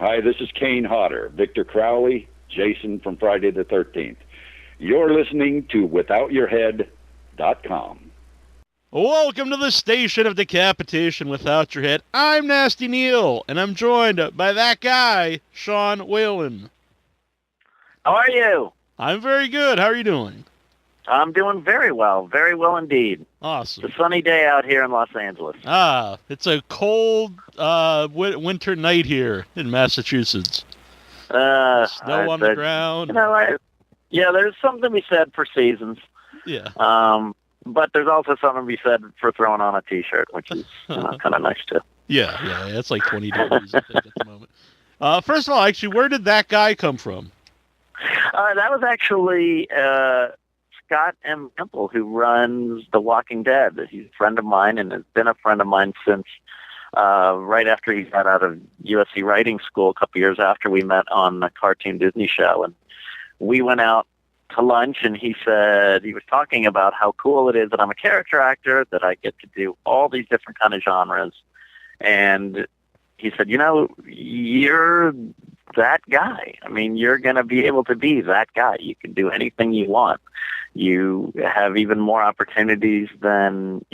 Hi, this is Kane Hodder, Victor Crowley, Jason from Friday the 13th. You're listening to WithoutYourHead.com. Welcome to the station of decapitation without your head. I'm Nasty Neal, and I'm joined by that guy, Sean Whalen. How are you? I'm very good. How are you doing? I'm doing very well indeed. Awesome. It's a sunny day out here in Los Angeles. It's a cold winter night here in Massachusetts. Snow on the ground. Yeah, there's something to be said for seasons. Yeah. But there's also something to be said for throwing on a T-shirt, which is kind of nice too. Yeah, it's like 20 degrees I think, at the moment. First of all, actually, where did that guy come from? That was actually Scott M. Temple, who runs The Walking Dead. He's a friend of mine and has been a friend of mine since right after he got out of USC writing school a couple years after we met on the Cartoon Disney show. And we went out to lunch, and he said he was talking about how cool it is that I'm a character actor, that I get to do all these different kind of genres. And he said, you're that guy. I mean, you're going to be able to be that guy. You can do anything you want. You have even more opportunities than,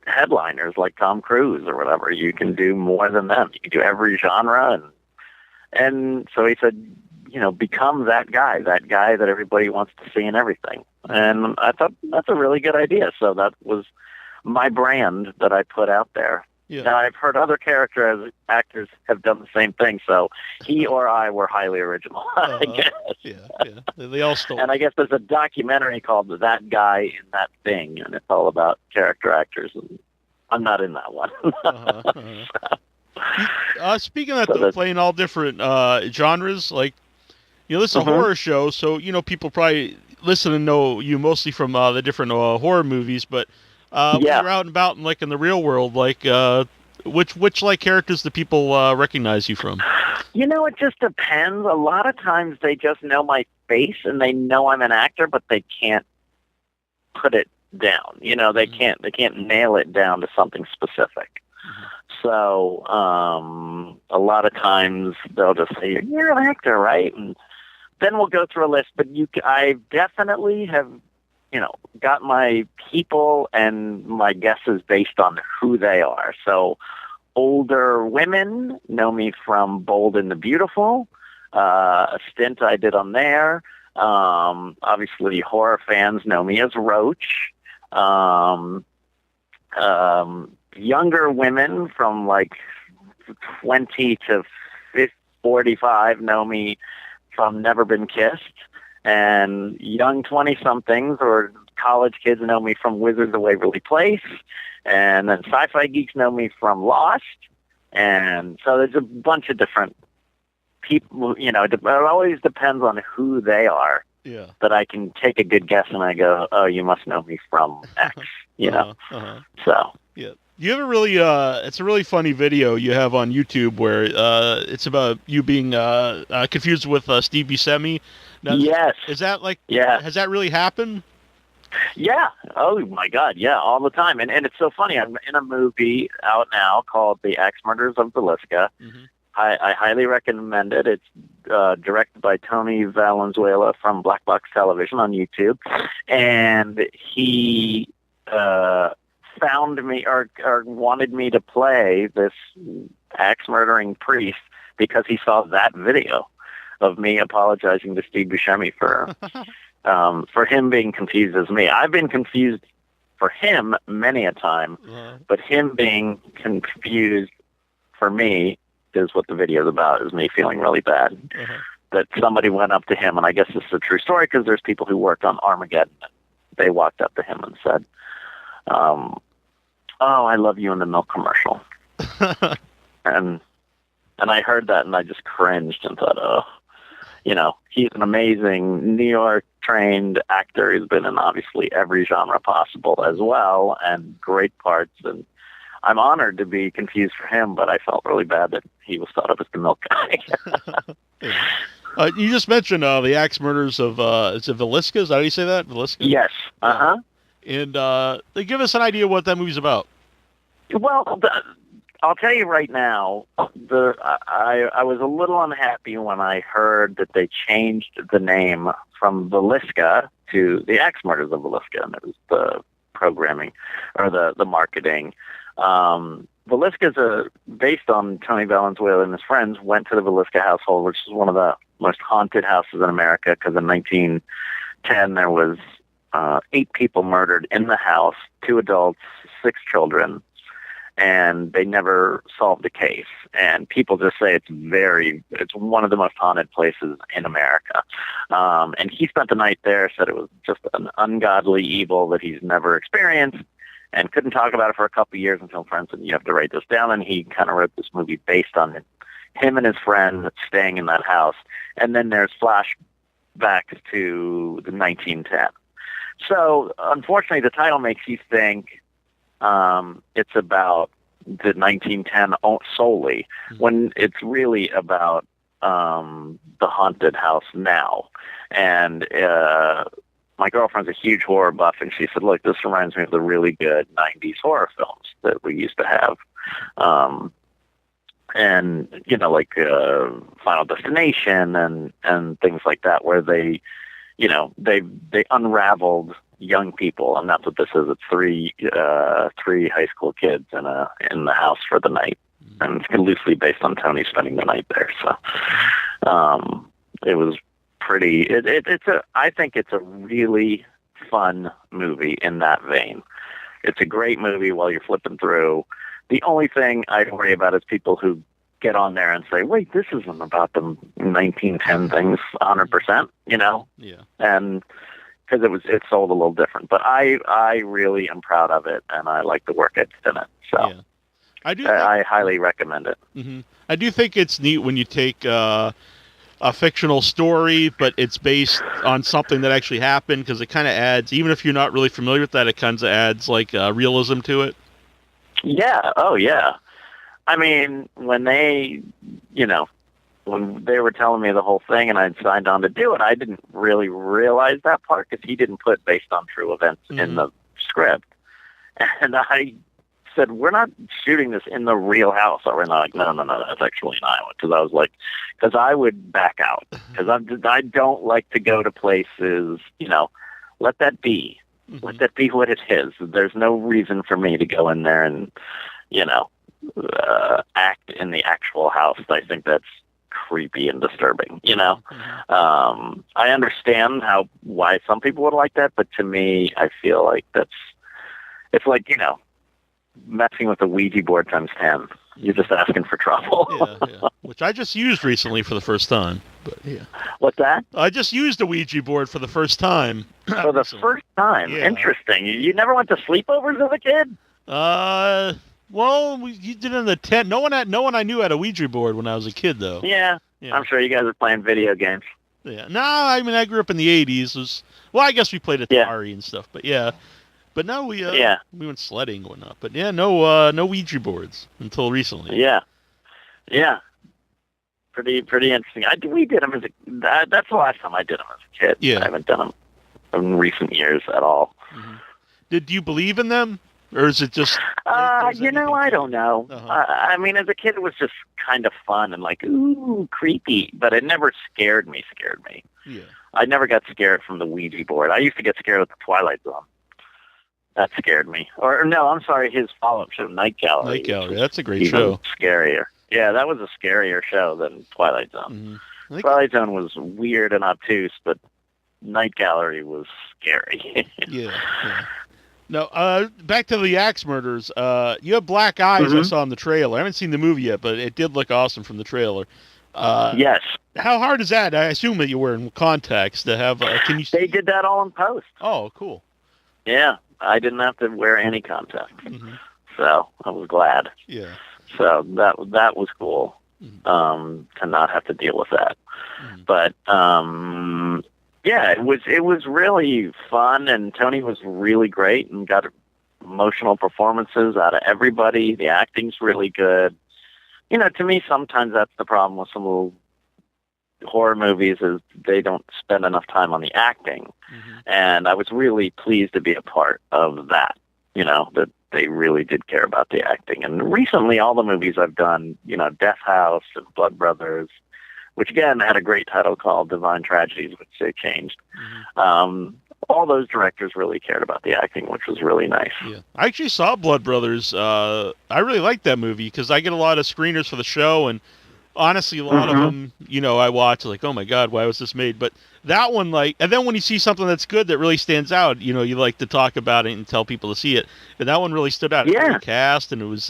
headliners like Tom Cruise or whatever. You can do more than them. You can do every genre. And so he said, become that guy that everybody wants to see in everything. And I thought that's a really good idea. So that was my brand that I put out there. Yeah. Now, I've heard other actors have done the same thing, so he or I were highly original, I guess. Yeah. They all stole. And I guess there's a documentary called That Guy in That Thing, and it's all about character actors, and I'm not in that one. Speaking of that, though, playing all different genres, like, this is a horror show, so, people probably listen and know you mostly from the different horror movies, but when you're out and about in the real world, which characters do people recognize you from? It just depends. A lot of times they just know my face and they know I'm an actor, but they can't put it down. They can't nail it down to something specific. So a lot of times they'll just say, "You're an actor, right?" And then we'll go through a list. But I definitely have, got my people and my guesses based on who they are. So older women know me from Bold and the Beautiful, a stint I did on there. Obviously, horror fans know me as Roach. Younger women from 20 to 45 know me from Never Been Kissed. And young 20-somethings or college kids know me from Wizards of Waverly Place. And then sci-fi geeks know me from Lost. And so there's a bunch of different people, it always depends on who they are. Yeah. That I can take a good guess and I go, oh, you must know me from X, So. Yeah. You have it's a really funny video you have on YouTube where it's about you being confused with Steve Buscemi. Now, yes. Is that has that really happened? Yeah. Oh my God. Yeah. All the time. And it's so funny. I'm in a movie out now called The Axe Murders of Villisca. Mm-hmm. I highly recommend it. It's directed by Tony Valenzuela from Black Box Television on YouTube. And he found me or wanted me to play this axe murdering priest because he saw that video of me apologizing to Steve Buscemi for him being confused as me. I've been confused for him many a time, but him being confused for me is what the video is about, is me feeling really bad that somebody went up to him, and I guess this is a true story because there's people who worked on Armageddon. They walked up to him and said, oh, I love you in the milk commercial. and I heard that and I just cringed and thought, oh, he's an amazing New York trained actor. He's been in obviously every genre possible as well, and great parts. And I'm honored to be confused for him, but I felt really bad that he was thought of as the milk guy. You just mentioned the Axe Murders of is it Villisca? Is that how you say that? Villisca? Yes. And they give us an idea what that movie's about. Well, I'll tell you right now, I was a little unhappy when I heard that they changed the name from Villisca to the Axe Murders of Villisca, and it was the programming or the marketing. Villisca is based on Tony Valenzuela and his friends went to the Villisca household, which is one of the most haunted houses in America, because in 1910 there was 8 people murdered in the house, 2 adults, 6 children, and they never solved the case. And people just say it's one of the most haunted places in America. And he spent the night there, said it was just an ungodly evil that he's never experienced, and couldn't talk about it for a couple of years until friends said, you have to write this down. And he kind of wrote this movie based on him and his friend staying in that house. And then there's flashbacks to the 1910. So, unfortunately, the title makes you think it's about the 1910 solely, when it's really about the haunted house now. And my girlfriend's a huge horror buff, and she said, look, this reminds me of the really good 90s horror films that we used to have. And, like Final Destination and things like that, where they unraveled young people, and that's what this is. It's three high school kids in the house for the night, and it's loosely based on Tony spending the night there. So, it was pretty. I think it's a really fun movie in that vein. It's a great movie while you're flipping through. The only thing I worry about is people who get on there and say, wait, this isn't about the 1910 things 100%, Yeah. And because it's sold a little different. But I really am proud of it, and I like the work it's in it. So yeah. I highly recommend it. Mm-hmm. I do think it's neat when you take a fictional story, but it's based on something that actually happened, because it kind of adds, even if you're not really familiar with that, it kind of adds like realism to it. Yeah. Oh, yeah. I mean, when they were telling me the whole thing and I'd signed on to do it, I didn't really realize that part, because he didn't put based on true events in the script. And I said, we're not shooting this in the real house. Or we're not like, no, that's actually in Iowa. Because I would back out. Because I don't like to go to places, let that be. Mm-hmm. Let that be what it is. There's no reason for me to go in there and, act in the actual house. I think that's creepy and disturbing, Mm-hmm. I understand why some people would like that, but to me, I feel like it's like, messing with the Ouija board times 10. You're just asking for trouble. Yeah. Which I just used recently for the first time. But yeah. What's that? I just used a Ouija board for the first time. For the first time? Yeah. Interesting. You never went to sleepovers as a kid? Well, you did in the tent. No one I knew had a Ouija board when I was a kid, though. Yeah. I'm sure you guys are playing video games. Yeah. No, I mean, I grew up in the 80s. I guess we played Atari and stuff, but yeah. But no, we went sledding and whatnot. But yeah, no Ouija boards until recently. Yeah. Pretty interesting. We did them that's the last time I did them as a kid. Yeah. I haven't done them in recent years at all. Mm-hmm. Did you believe in them? Or is it just... I don't know. Uh-huh. I mean, as a kid, it was just kind of fun and like, ooh, creepy. But it never scared me. Yeah. I never got scared from the Ouija board. I used to get scared with the Twilight Zone. That scared me. Or no, I'm sorry, his follow-up show, Night Gallery. Night Gallery, that's a great show. Scarier. Yeah, that was a scarier show than Twilight Zone. Mm-hmm. Twilight Zone was weird and obtuse, but Night Gallery was scary. Yeah. Now, back to the Axe Murders. You have black eyes. Mm-hmm. I saw in the trailer. I haven't seen the movie yet, but it did look awesome from the trailer. Yes. How hard is that? I assume that you're wearing contacts to have. Can you? They did that all in post. Oh, cool. Yeah, I didn't have to wear any contacts, so I was glad. Yeah. So that was cool. To not have to deal with that. But yeah, it was really fun, and Tony was really great and got emotional performances out of everybody. The acting's really good. To me, sometimes that's the problem with some little horror movies is they don't spend enough time on the acting. And I was really pleased to be a part of that. That they really did care about the acting. And recently, all the movies I've done, Death House and Blood Brothers, which again had a great title called Divine Tragedies, which they changed. All those directors really cared about the acting, which was really nice. Yeah, I actually saw Blood Brothers. I really liked that movie because I get a lot of screeners for the show, and honestly, a lot of them, I watch like, oh my God, why was this made? But that one, and then when you see something that's good that really stands out, you like to talk about it and tell people to see it. And that one really stood out. Yeah. Cast, and it was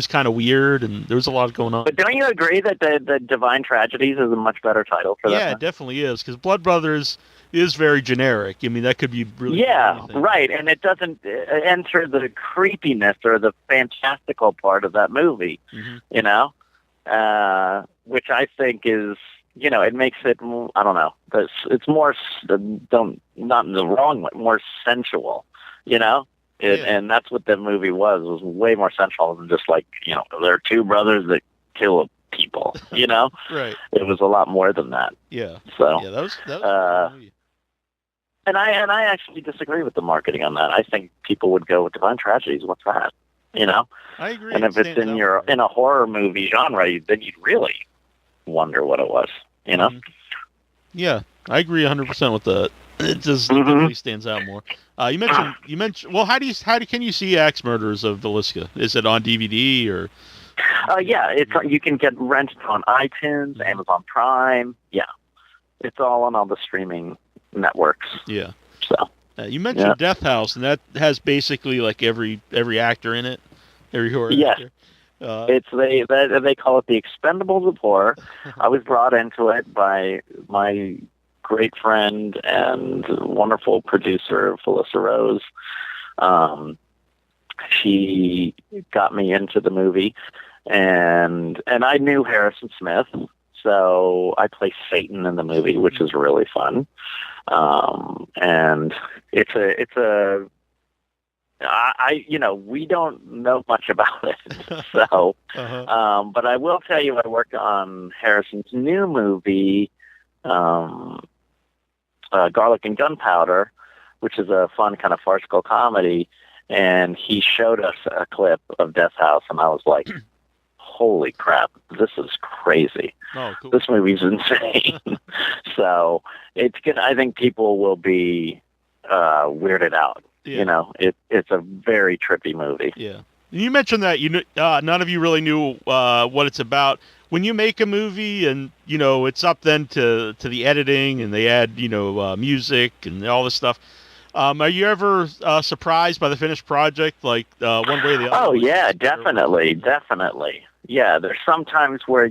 kind of weird, and there was a lot going on. But don't you agree that the Divine Tragedies is a much better title for that? Yeah, it definitely is, because Blood Brothers is very generic. I mean, that could be really... Yeah, right, and it doesn't enter the creepiness or the fantastical part of that movie, which I think is, it makes it, I don't know, it's more, not in the wrong way, more sensual, and that's what the movie was way more sensual than just like, there are two brothers that kill people, Right. It was a lot more than that. Yeah. So, yeah, that was and I actually disagree with the marketing on that. I think people would go with Divine Tragedies. What's that? I agree. And if it's in a horror movie genre, then you'd really wonder what it was. Yeah, I agree 100% with that. It just definitely stands out more. You mentioned. Well, how can you see Axe Murders of Villisca? Is it on DVD or? Yeah, you can get rented on iTunes, Amazon Prime. Yeah, it's all on all the streaming networks. Yeah. So you mentioned Death House, and that has basically like every actor in it, every horror actor. They call it the Expendables of horror. I was brought into it by my great friend and wonderful producer, Felissa Rose. She got me into the movie, and I knew Harrison Smith, so I play Satan in the movie, which is really fun. And we don't know much about it, so, but I will tell you, I worked on Harrison's new movie, Garlic and Gunpowder, which is a fun kind of farcical comedy, and he showed us a clip of Death House, and I was like, holy crap, this is crazy. Oh, cool. This movie's insane. So it's good. I think people will be weirded out. Yeah. It's a very trippy movie. Yeah. You mentioned that none of you really knew what it's about. When you make a movie, and it's up then to the editing, and they add music and all this stuff. Are you ever surprised by the finished project, like one way or the other? Oh yeah, definitely. Yeah, there's some times where I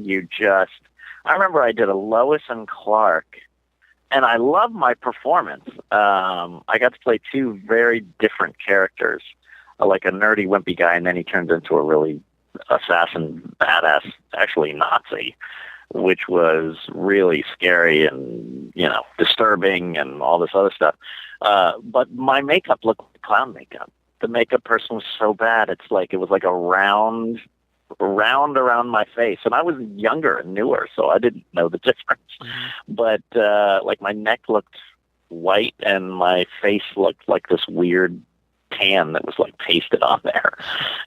remember I did a Lois and Clark, and I love my performance. I got to play two very different characters, like a nerdy, wimpy guy, and then he turns into a really assassin, badass, actually Nazi, which was really scary and, disturbing and all this other stuff. But my makeup looked like clown makeup. The makeup person was so bad. It was like a round around my face, and I was younger and newer, so I didn't know the difference. But my neck looked white, and my face looked like this weird tan that was like pasted on there.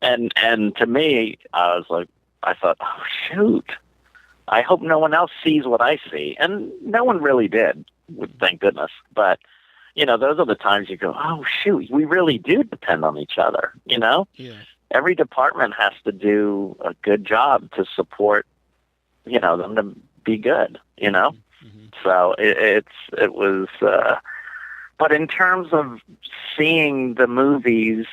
And to me, I thought, oh shoot, I hope no one else sees what I see, and no one really did. Thank goodness. But those are the times you go, oh shoot, we really do depend on each other. Yeah. Every department has to do a good job to support, them to be good, So it was, but in terms of seeing the movies,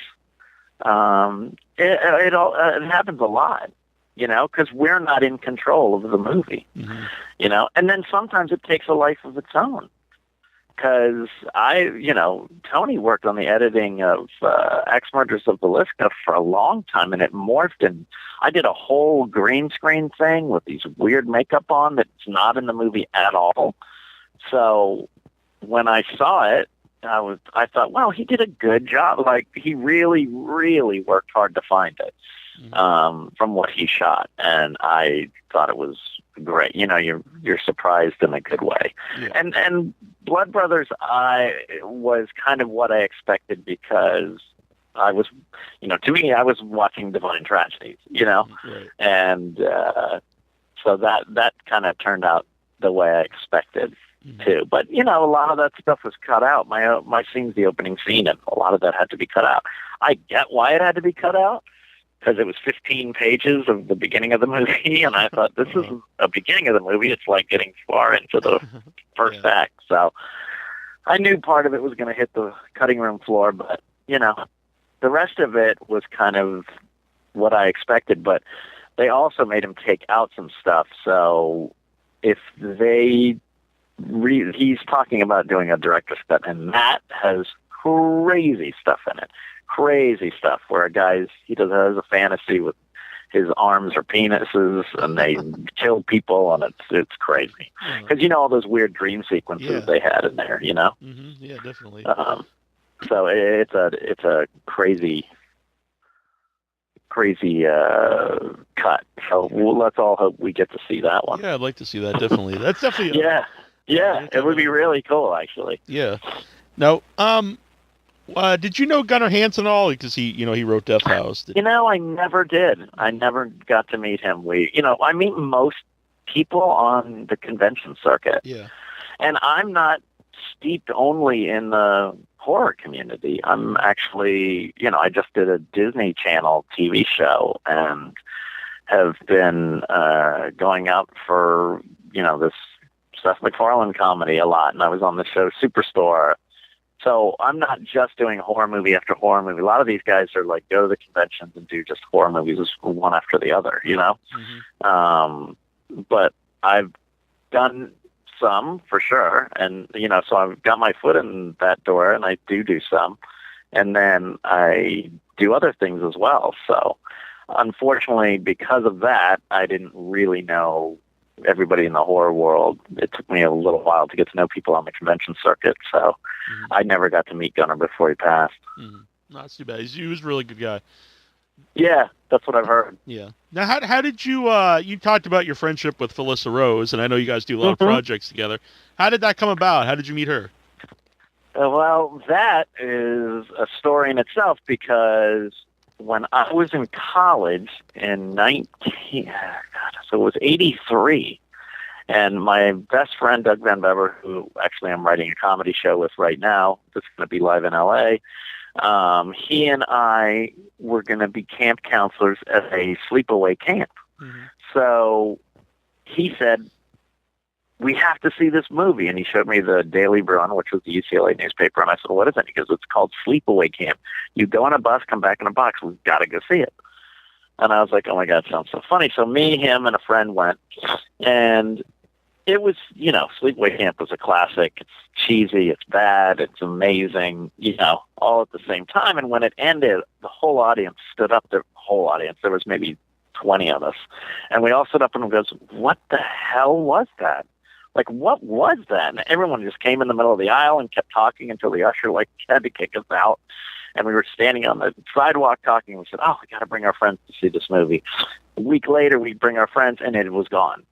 it happens a lot, because we're not in control of the movie, and then sometimes it takes a life of its own. Because Tony worked on the editing of Axe Murders of Villisca for a long time, and it morphed, and I did a whole green screen thing with these weird makeup on that's not in the movie at all. So when I saw it, I thought, well, he did a good job. Like, he really, really worked hard to find it from what he shot, and I thought it was great. You're surprised in a good way. Yeah. And Blood Brothers was kind of what I expected, because I was, to me, I was watching Divine Tragedies, Right. and so that kind of turned out the way I expected too. But a lot of that stuff was cut out. My scene's the opening scene, and a lot of that had to be cut out. I get why it had to be cut out, because it was 15 pages of the beginning of the movie, and I thought, this is a beginning of the movie. It's like getting far into the first act. So I knew part of it was going to hit the cutting room floor, but, the rest of it was kind of what I expected. But they also made him take out some stuff. So if he's talking about doing a director's cut, and that has crazy stuff in it. Crazy stuff where has a fantasy with his arms or penises, and they kill people, and it's crazy. Because all those weird dream sequences they had in there, Mm-hmm. Yeah, definitely. So it's a crazy cut. So let's all hope we get to see that one. Yeah, I'd like to see that, definitely. That's definitely yeah, it would be really cool, actually. Yeah. Now, did you know Gunnar Hansen at all? Because he wrote Death House. I never did. I never got to meet him. I meet most people on the convention circuit. Yeah. And I'm not steeped only in the horror community. I'm actually, I just did a Disney Channel TV show and have been going out for, this Seth MacFarlane comedy a lot. And I was on the show Superstore. So I'm not just doing horror movie after horror movie. A lot of these guys are like, go to the conventions and do just horror movies one after the other, Mm-hmm. But I've done some for sure. And, so I've got my foot in that door, and I do some. And then I do other things as well. So unfortunately, because of that, I didn't really know everybody in the horror world. It took me a little while to get to know people on the convention circuit, so I never got to meet Gunnar before he passed. No, that's too bad. He was a really good guy. Yeah, that's what I've heard. Yeah. Now, how did you you talked about your friendship with Felissa Rose, and I know you guys do a lot of projects together. How did that come about? How did you meet her? Well, that is a story in itself, because when I was in college in so it was 83, and my best friend, Doug Van Bever, who actually I'm writing a comedy show with right now, that's going to be live in LA, he and I were going to be camp counselors at a sleepaway camp. Mm-hmm. So he said, we have to see this movie. And he showed me the Daily Bruin, which was the UCLA newspaper. And I said, what is it? He goes, it's called Sleepaway Camp. You go on a bus, come back in a box. We've got to go see it. And I was like, oh my God, sounds so funny. So me, him, and a friend went, and it was, Sleepaway Camp was a classic. It's cheesy, it's bad, it's amazing, all at the same time. And when it ended, the whole audience stood up. The whole audience, there was maybe 20 of us. And we all stood up and goes, what the hell was that? Like, what was that? And everyone just came in the middle of the aisle and kept talking until the usher had to kick us out. And we were standing on the sidewalk talking, and we said, oh, we got to bring our friends to see this movie. A week later, we bring our friends, and it was gone.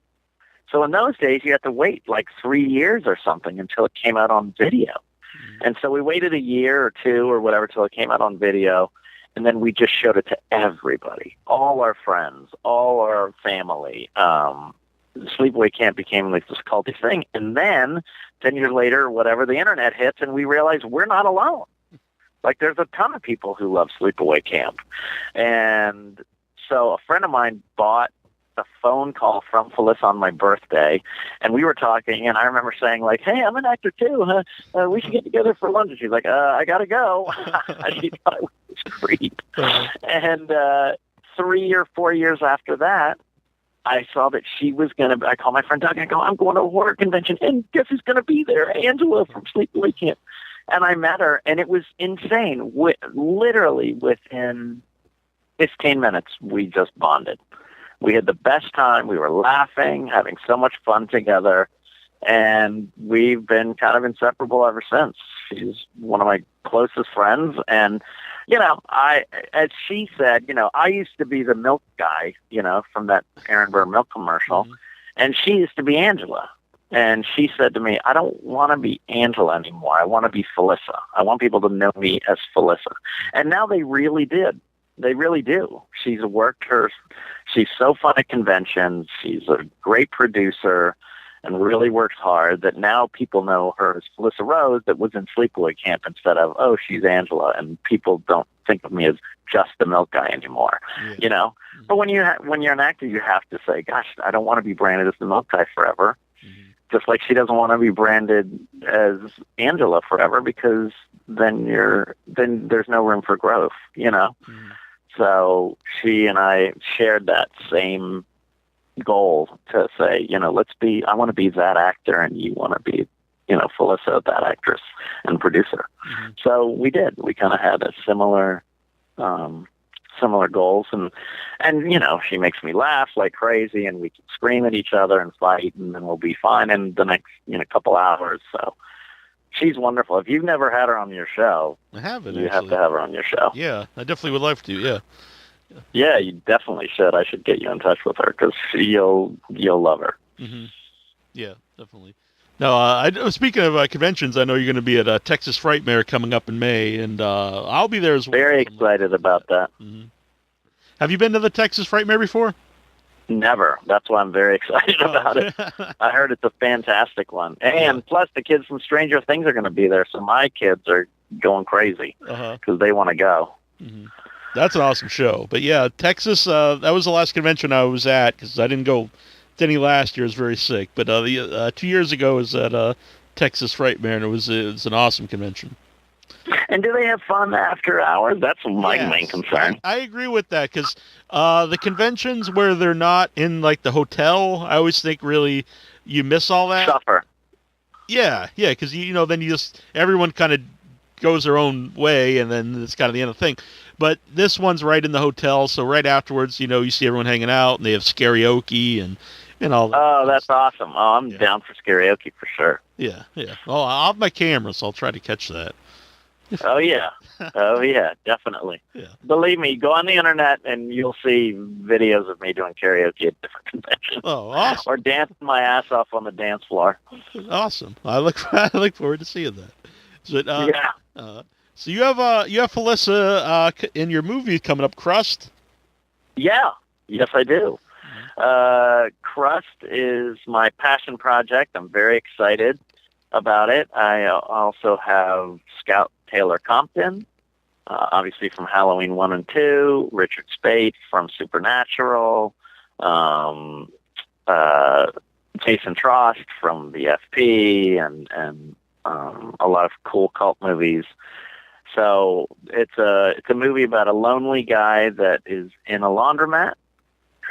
So in those days, you had to wait like 3 years or something until it came out on video. Mm-hmm. And so we waited a year or two or whatever till it came out on video, and then we just showed it to everybody, all our friends, all our family. Sleepaway Camp became like this culty thing. And then 10 years later, whatever, the internet hits, and we realize we're not alone. Like, there's a ton of people who love Sleepaway Camp. And so a friend of mine bought a phone call from Felissa on my birthday, and we were talking, and I remember saying, like, hey, I'm an actor too. We should get together for lunch. And she's like, I got to go. She thought I was a creep. And 3 or 4 years after that, I saw that she was going to, I called my friend Doug, and I go, I'm going to a horror convention, and guess who's going to be there? Angela from Sleepaway Camp. And I met her, and it was insane. Literally within 15 minutes, we just bonded. We had the best time. We were laughing, having so much fun together, and we've been kind of inseparable ever since. She's one of my closest friends, and, as she said, I used to be the milk guy, from that Aaron Burr milk commercial, and she used to be Angela. And she said to me, I don't want to be Angela anymore. I want to be Felissa. I want people to know me as Felissa. And now they really did. They really do. She's so fun at conventions. She's a great producer and really works hard that now people know her as Felissa Rose that was in Sleepaway Camp instead of, oh, she's Angela. And people don't think of me as just the milk guy anymore, you know? Mm-hmm. But when you're an actor, you have to say, gosh, I don't want to be branded as the milk guy forever. Mm-hmm. Just like she doesn't want to be branded as Angela forever, because then there's no room for growth, you know? Mm-hmm. So she and I shared that same goal to say, you know, I want to be that actor and you want to be, you know, Felissa, that actress and producer. Mm-hmm. So we did. We kind of had a similar goals, and you know, she makes me laugh like crazy, and we can scream at each other and fight, and then we'll be fine in the next, you know, couple hours. So she's wonderful. If you've never had her on your show, I haven't. You have to have her on your show. Yeah, I definitely would love to. Yeah. Yeah, you definitely should. I should get you in touch with her because you'll love her. Mm-hmm. Yeah, definitely. Now, speaking of conventions, I know you're going to be at Texas Frightmare coming up in May, and I'll be there as well. Very excited about that. Mm-hmm. Have you been to the Texas Frightmare before? Never. That's why I'm very excited about it. I heard it's a fantastic one. And plus, the kids from Stranger Things are going to be there, so my kids are going crazy because they want to go. Mm-hmm. That's an awesome show. But yeah, Texas, that was the last convention I was at, because I didn't go to any last year. I was very sick. But 2 years ago I was at Texas Frightmare, and it was an awesome convention. And do they have fun after hours? That's my main concern. I agree with that, because the conventions where they're not in, like, the hotel, I always think really you miss all that. Suffer. Yeah, because, you know, then everyone kind of goes their own way, and then it's kind of the end of the thing. But this one's right in the hotel, so right afterwards, you know, you see everyone hanging out, and they have karaoke and all that. Oh, that's awesome. Oh, I'm down for karaoke for sure. Yeah. Well, I'll have my camera, so I'll try to catch that. Oh, yeah. Oh, yeah, definitely. Yeah. Believe me, go on the internet, and you'll see videos of me doing karaoke at different conventions. Oh, awesome. Or dancing my ass off on the dance floor. Awesome. I look forward to seeing that. So you have Felissa in your movie coming up, Crust? Yeah. Yes, I do. Crust is my passion project. I'm very excited about it. I also have Scout Taylor Compton, obviously from Halloween 1 and 2, Richard Speight from Supernatural, Jason Trost from the FP, and a lot of cool cult movies. So it's a movie about a lonely guy that is in a laundromat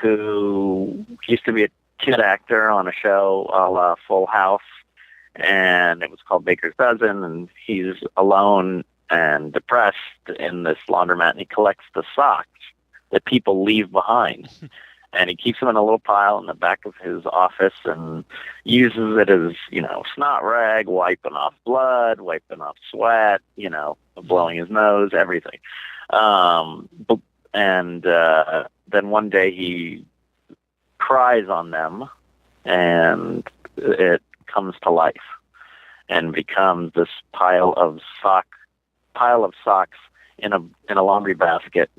who used to be a kid actor on a show a la Full House, and it was called Baker's Dozen, and he's alone and depressed in this laundromat, and he collects the socks that people leave behind. And he keeps them in a little pile in the back of his office and uses it as, you know, snot rag, wiping off blood, wiping off sweat, you know, blowing his nose, everything. Then one day he cries on them, and it comes to life and becomes this pile of socks in a laundry basket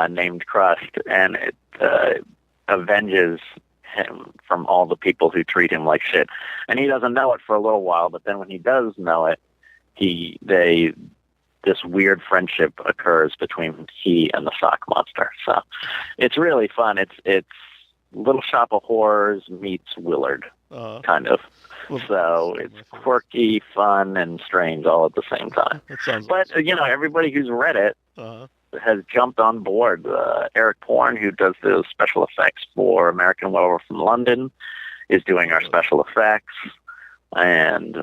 named Crust, and it avenges him from all the people who treat him like shit. And he doesn't know it for a little while, but then when he does know it, this weird friendship occurs between he and the sock monster. So it's really fun. It's Little Shop of Horrors meets Willard, kind of. So it's quirky, fun, and strange all at the same time. But, you know, everybody who's read it has jumped on board. Eric Porn, who does the special effects for American Werewolf in London, is doing our special effects. And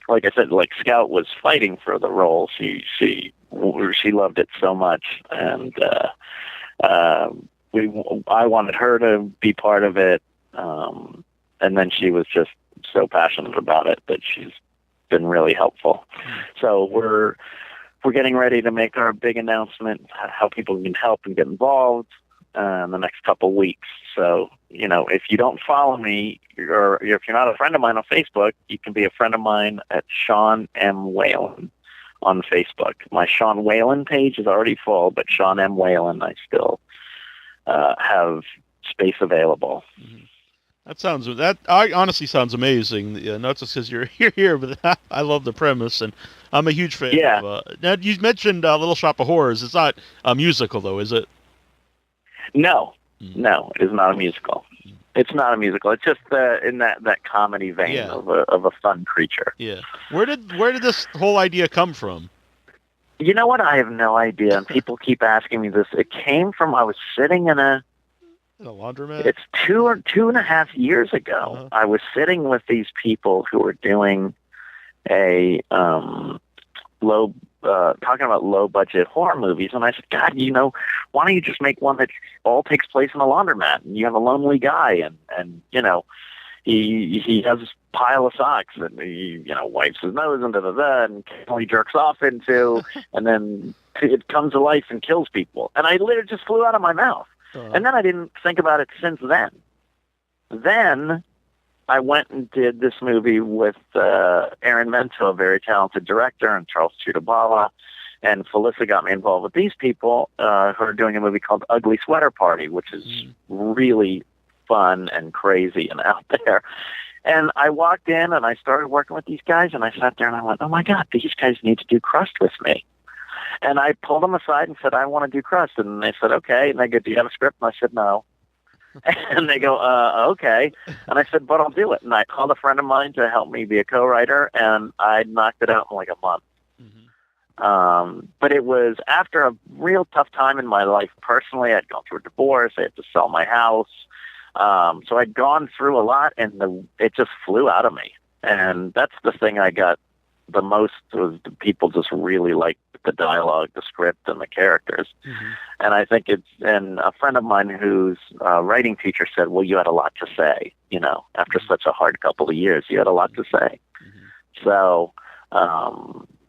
like I said, like Scout was fighting for the role. She loved it so much, and I wanted her to be part of it. And then she was just so passionate about it that she's been really helpful. So we're getting ready to make our big announcement, how people can help and get involved. in the next couple weeks. So, if you don't follow me, or if you're not a friend of mine on Facebook, you can be a friend of mine at Sean M. Whalen on Facebook. My Sean Whalen page is already full, but Sean M. Whalen, I still have space available. Mm-hmm. That honestly sounds amazing. Not just because you're here, but I love the premise, and I'm a huge fan. Yeah. Now you mentioned Little Shop of Horrors. It's not a musical, though, is it? No, no, it is not a musical. It's not a musical. It's just in that comedy vein of a fun creature. Yeah. Where did this whole idea come from? You know what? I have no idea, and people keep asking me this. It came from, I was sitting in a laundromat? It's 2.5 years ago. Uh-huh. I was sitting with these people who were doing a talking about low budget horror movies, and I said, God, why don't you just make one that all takes place in a laundromat, and you have a lonely guy, and he has a pile of socks, and he wipes his nose and and he jerks off into, and then it comes to life and kills people, and I literally just flew out of my mouth. Uh-huh. And then I didn't think about it since then. Then I went and did this movie with Aaron Mento, a very talented director, and Charles Chudabala, and Felissa got me involved with these people who are doing a movie called Ugly Sweater Party, which is really fun and crazy and out there. And I walked in and I started working with these guys, and I sat there and I went, oh my God, these guys need to do Crust with me. And I pulled them aside and said, I want to do Crust. And they said, okay. And they go, do you have a script? And I said, no. And they go, okay. And I said, but I'll do it. And I called a friend of mine to help me be a co-writer, and I knocked it out in like a month. Mm-hmm. But it was after a real tough time in my life personally. I'd gone through a divorce. I had to sell my house. So I'd gone through a lot, and it just flew out of me. And that's the thing I got the most, was the people just really liked the dialogue, the script, and the characters. Mm-hmm. And I think and a friend of mine who's a writing teacher said, well, you had a lot to say, after such a hard couple of years, you had a lot to say. Mm-hmm. So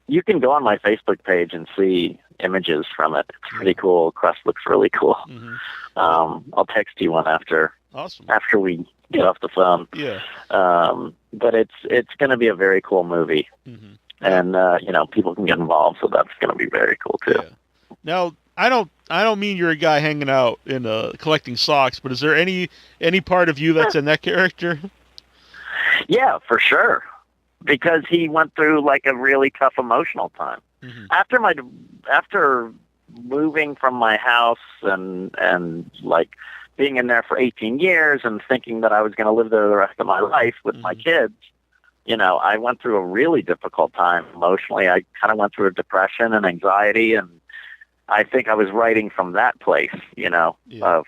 you can go on my Facebook page and see images from it. It's pretty cool. Crust looks really cool. Mm-hmm. I'll text you one after we get off the phone. Yeah. But it's going to be a very cool movie. Mm-hmm. And people can get involved, so that's going to be very cool too. Yeah. Now, I don't mean you're a guy hanging out in collecting socks, but is there any part of you that's in that character? Yeah, for sure. Because he went through like a really tough emotional time. Mm-hmm. After moving from my house and like being in there for 18 years and thinking that I was going to live there the rest of my life with my kids, I went through a really difficult time emotionally. I kind of went through a depression and anxiety, and I think I was writing from that place,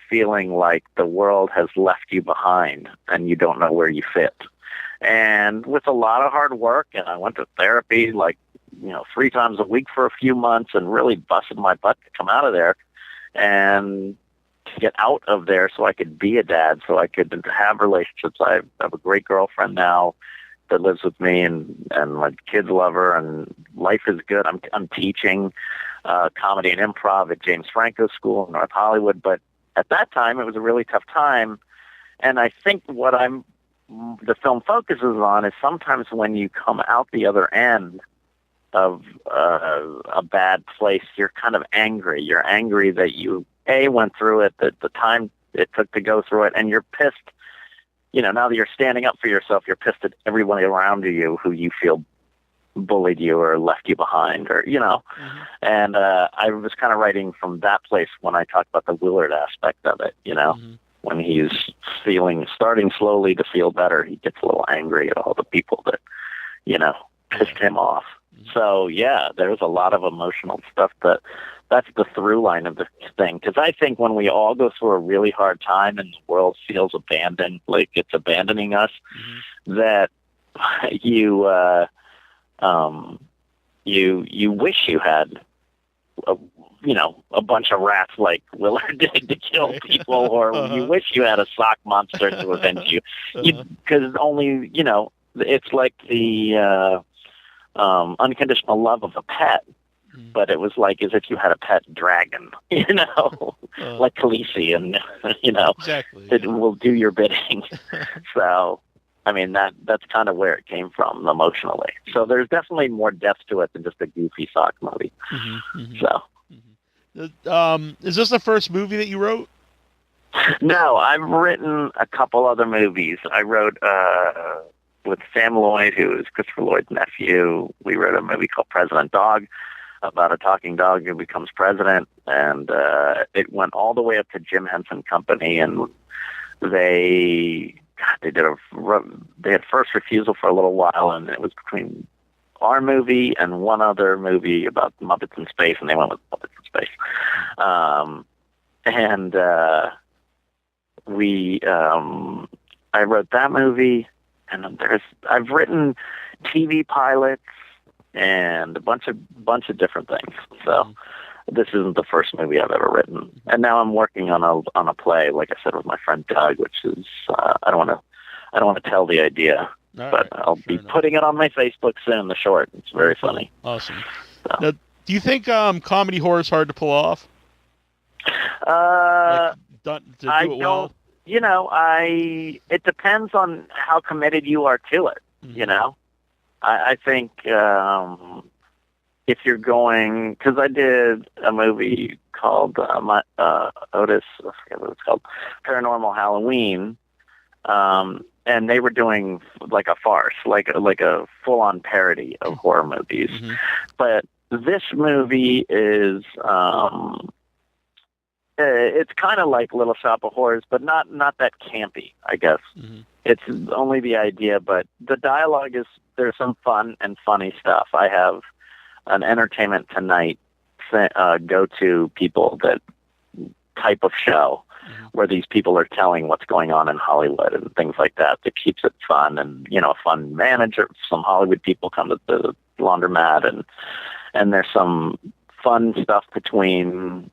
feeling like the world has left you behind and you don't know where you fit. And with a lot of hard work, and I went to therapy 3 times a week for a few months, and really busted my butt to come out of there and to get out of there so I could be a dad, so I could have relationships. I have a great girlfriend now that lives with me, and my kids love her, and life is good. I'm teaching comedy and improv at James Franco School in North Hollywood, but at that time it was a really tough time. And I think what the film focuses on is sometimes when you come out the other end of a bad place, you're kind of angry. You're angry that you went through it, that the time it took to go through it, and you're pissed. Now that you're standing up for yourself, you're pissed at everyone around you who you feel bullied you or left you behind, or Mm-hmm. And I was kind of writing from that place when I talked about the Willard aspect of it. Mm-hmm. When he's starting slowly to feel better, he gets a little angry at all the people that pissed him off. Mm-hmm. So yeah, there's a lot of emotional stuff that's the through line of the thing. Because I think when we all go through a really hard time and the world feels abandoned, like it's abandoning us, mm-hmm. that you wish you had a bunch of rats like Willard did to kill people, or you wish you had a sock monster to avenge you. Because only, it's like the unconditional love of a pet. but it was like as if you had a pet dragon, like Khaleesi, and exactly, it will do your bidding. So, I mean, that's kind of where it came from emotionally. So there's definitely more depth to it than just a goofy sock movie. So, is this the first movie that you wrote? No, I've written a couple other movies. I wrote with Sam Lloyd, who is Christopher Lloyd's nephew. We wrote a movie called President Dog, about a talking dog who becomes president, and it went all the way up to Jim Henson Company, and they had first refusal for a little while, and it was between our movie and one other movie about Muppets in Space, and they went with Muppets in Space. I wrote that movie, and I've written TV pilots and a bunch of different things. So this isn't the first movie I've ever written, and now I'm working on a play, like I said, with my friend Doug, which is I don't want to tell the idea, but I'll be putting it on my Facebook soon. The short, it's very funny. Awesome. So. Now, do you think comedy horror is hard to pull off? I well? don't. It depends on how committed you are to it. I think if you're going, because I did a movie called Otis, I forget what it's called, Paranormal Halloween, and they were doing like a farce, like a full-on parody of horror movies. But this movie is it's kind of like Little Shop of Horrors, but not that campy, I guess. It's only the idea, but the dialogue there's some fun and funny stuff. I have an Entertainment Tonight go-to people that type of show where these people are telling what's going on in Hollywood and things like that keeps it fun. And, a fun manager, some Hollywood people come to the laundromat, and there's some fun stuff between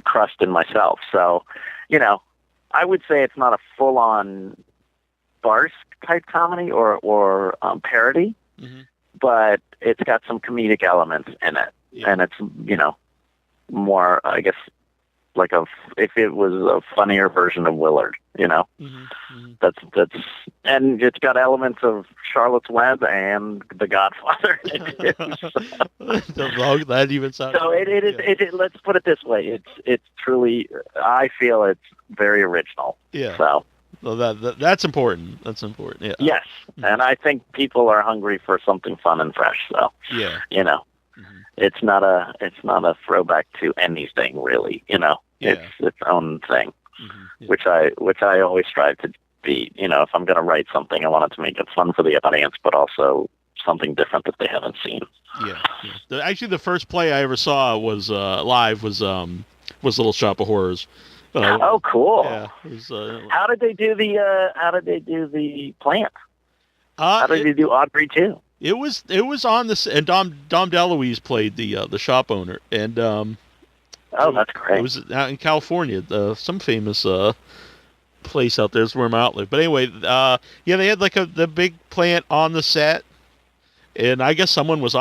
Crust and myself. So, I would say it's not a full-on farce type comedy or parody, but it's got some comedic elements in it. And it's, more, I guess, like if it was a funnier version of Willard, that's and it's got elements of Charlotte's Web and The Godfather. That even sounds. So it is. Let's put it this way: it's truly. I feel it's very original. Yeah. So. Well, that's important. That's important. Yeah. Yes, and I think people are hungry for something fun and fresh. So. Yeah. It's not a throwback to anything really. It's its own thing, which I always strive to be. If I'm going to write something, I want it to make it fun for the audience, but also something different that they haven't seen. Yeah. Actually, the first play I ever saw was live was Little Shop of Horrors. Oh, cool! Yeah. It was, how did they do the plant? How did they do Audrey too? It was on this, and Dom DeLuise played the shop owner, and that's great. It was out in California, some famous place out there is where my outlet. But anyway, they had like the big plant on the set, and I guess someone was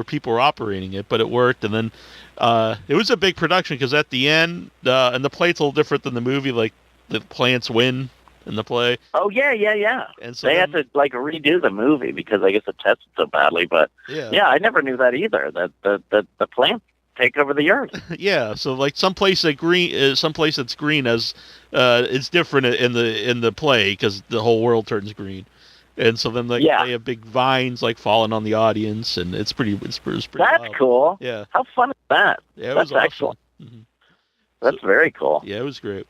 people were operating it, but it worked. And then it was a big production because at the end, and the play's a little different than the movie. Like the plants win in the play. Oh yeah. And so they had to like redo the movie because I guess it tested so badly. But I never knew that either. That the plants take over the earth. Yeah. So like some place that's green as it's different in the play because the whole world turns green. And so then they have big vines like falling on the audience, and it's pretty. That's wild. Cool. Yeah. How fun is that? Yeah, that's awesome. Excellent. That's very cool. Yeah, it was great.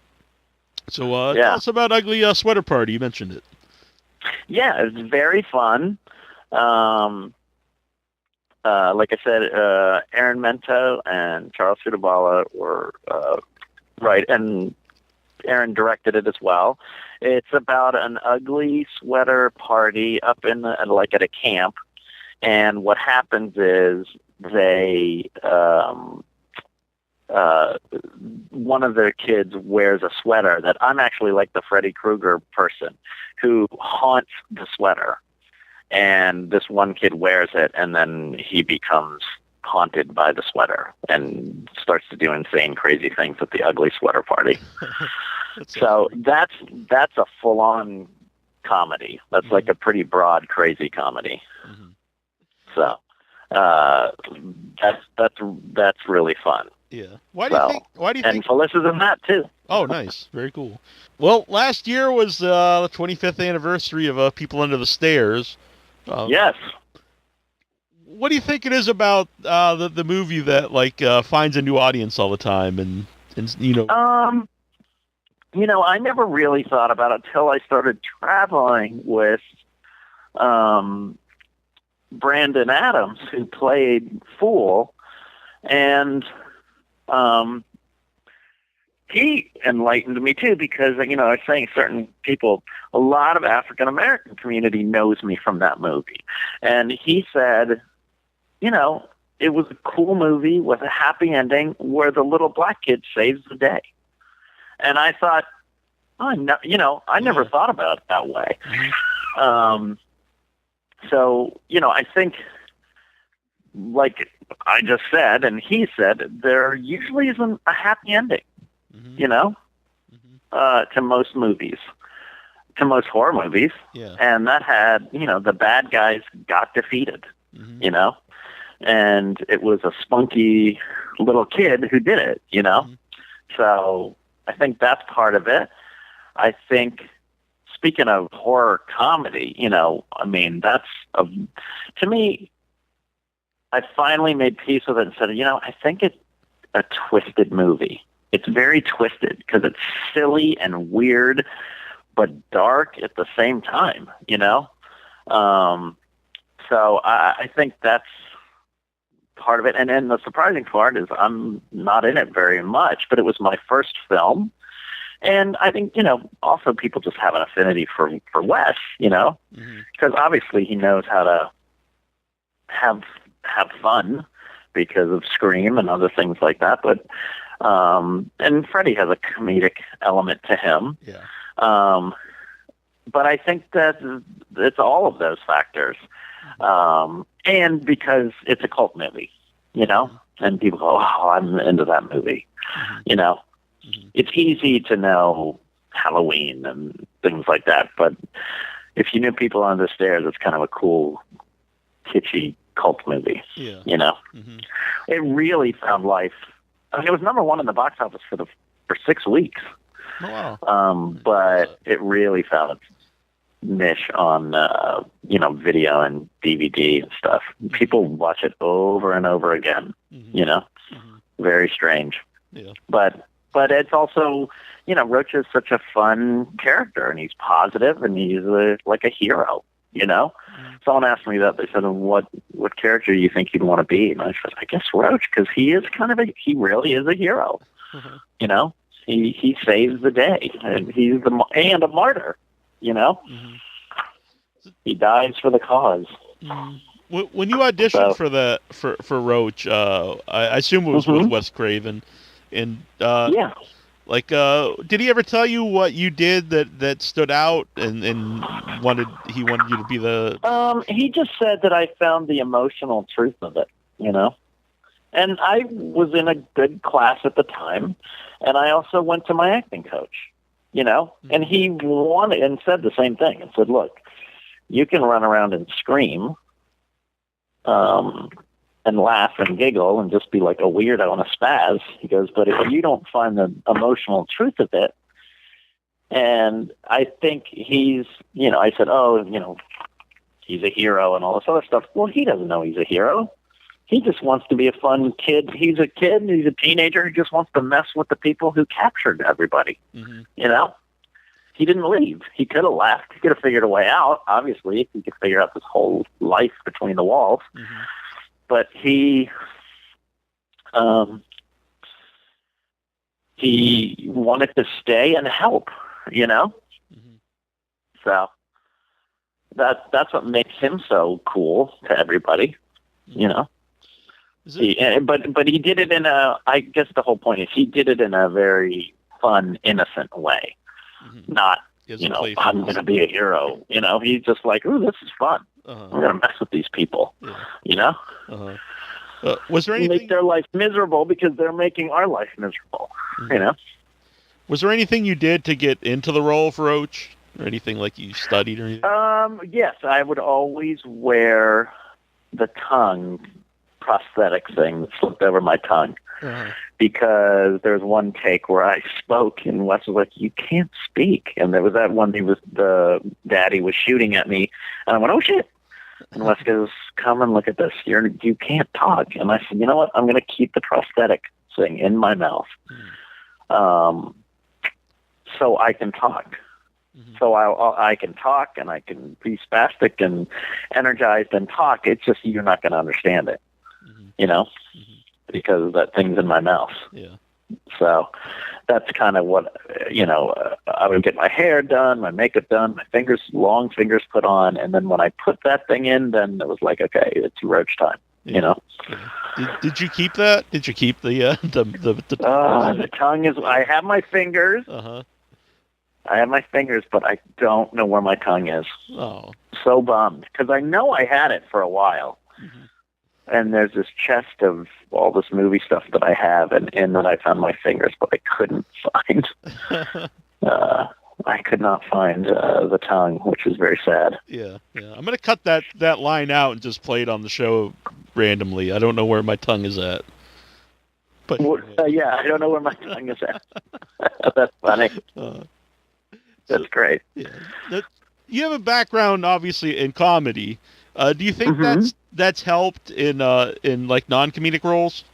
So tell us about Ugly Sweater Party. You mentioned it. Yeah, it was very fun. Like I said, Aaron Mento and Charles Fudabala were right, and Aaron directed it as well. It's about an ugly sweater party up in at a camp, and what happens is they one of the kids wears a sweater that I'm actually like the Freddy Krueger person who haunts the sweater, and this one kid wears it, and then he becomes haunted by the sweater and starts to do insane, crazy things at the ugly sweater party. So that's a full-on comedy. That's like a pretty broad, crazy comedy. So that's really fun. Yeah. Why do you think? And Felissa's in that too. Oh, nice. Very cool. Well, last year was the 25th anniversary of People Under the Stairs. Yes. What do you think it is about the movie that finds a new audience all the time, and you know? I never really thought about it till I started traveling with Brandon Adams, who played Fool, and he enlightened me too, because I was saying certain people, a lot of African American community knows me from that movie, and he said, it was a cool movie with a happy ending where the little black kid saves the day. And I thought, I never thought about it that way. So, I think, like I just said, and he said, there usually isn't a happy ending, to most movies, to most horror movies. Yeah. And that had, the bad guys got defeated, and it was a spunky little kid who did it, So I think that's part of it. I think, speaking of horror comedy, to me, I finally made peace with it and said, I think it's a twisted movie. It's very twisted because it's silly and weird, but dark at the same time, So I think that's part of it. And then the surprising part is I'm not in it very much, but it was my first film. And I think, also people just have an affinity for Wes, because obviously he knows how to have fun because of Scream and other things like that. But, and Freddie has a comedic element to him. Yeah. But I think that it's all of those factors. And because it's a cult movie, and people go, oh, I'm into that movie, It's easy to know Halloween and things like that, but if you knew People Under the Stairs, it's kind of a cool, kitschy cult movie, It really found life. I mean, it was #1 in the box office for 6 weeks. Oh, wow. But it really found its niche on, video and DVD and stuff. People watch it over and over again, Very strange. Yeah. But it's also, Roach is such a fun character, and he's positive, and he's like a hero, Someone asked me that. They said, what character do you think you'd want to be? And I said, I guess Roach, because he is he really is a hero, He saves the day, and he's and a martyr, He dies for the cause. When you auditioned for Roach, I assume it was with Wes Craven, and yeah, did he ever tell you what you did that stood out and wanted you to be the? He just said that I found the emotional truth of it, And I was in a good class at the time, and I also went to my acting coach, And he wanted and said the same thing and said, "Look, you can run around and scream, and laugh and giggle and just be like a weirdo and a spaz." He goes, "But if you don't find the emotional truth of it," and I think he's, I said, "Oh, he's a hero and all this other stuff." Well, he doesn't know he's a hero. He just wants to be a fun kid. He's a kid. He's a teenager who just wants to mess with the people who captured everybody. He didn't leave. He could have left. He could have figured a way out, obviously, if he could figure out this whole life between the walls. But he wanted to stay and help, So that's what makes him so cool to everybody, But he did it in I guess the whole point is he did it in a very fun, innocent way. Not, I'm going to be a hero. He's just like, ooh, this is fun. I'm going to mess with these people, Was there anything... Make their life miserable because they're making our life miserable, you know? Was there anything you did to get into the role for Roach? Or anything like you studied or anything? Yes, I would always wear the tongue prosthetic thing that slipped over my tongue. Because there was one take where I spoke and Wes was like, "You can't speak." And there was that one, the daddy was shooting at me and I went, "Oh shit." And Wes goes, "Come and look at this. You can't talk." And I said, "You know what? I'm going to keep the prosthetic thing in my mouth. So I can talk. So I can talk and I can be spastic and energized and talk. It's just you're not going to understand it, you know, because that thing's in my mouth." Yeah. So that's kind of what, you know, I would get my hair done, my makeup done, my long fingers put on. And then when I put that thing in, then it was like, okay, it's Roach time, you know? Yeah. Did you keep that? Did you keep the tongue is, I have my fingers. I have my fingers, but I don't know where my tongue is. Oh. So bummed. Because I know I had it for a while. And there's this chest of all this movie stuff that I have, and in that I found my fingers, but I couldn't find. I could not find the tongue, which is very sad. Yeah. I'm gonna cut that line out and just play it on the show randomly. I don't know where my tongue is at. But yeah, I don't know where my tongue is at. That's funny. That's great. Yeah. You have a background, obviously, in comedy. Do you think that's helped in like non-comedic roles?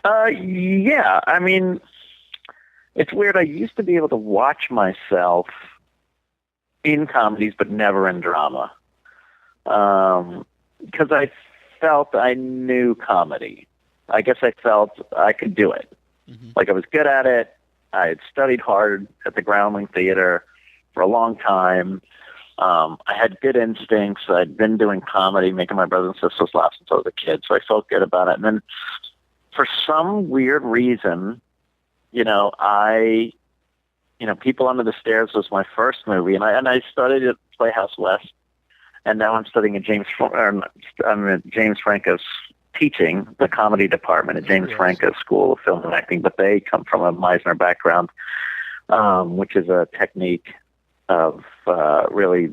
Yeah. I mean, it's weird. I used to be able to watch myself in comedies, but never in drama, because I felt I knew comedy. I guess I felt I could do it. Like I was good at it. I had studied hard at the Groundlings Theater for a long time. I had good instincts. I'd been doing comedy, making my brothers and sisters laugh since I was a kid, so I felt good about it. And then for some weird reason, People Under the Stairs was my first movie, and I studied at Playhouse West, and now I'm studying at James Franco's teaching the comedy department at James Franco's School of Film and Acting, but they come from a Meisner background, which is a technique of really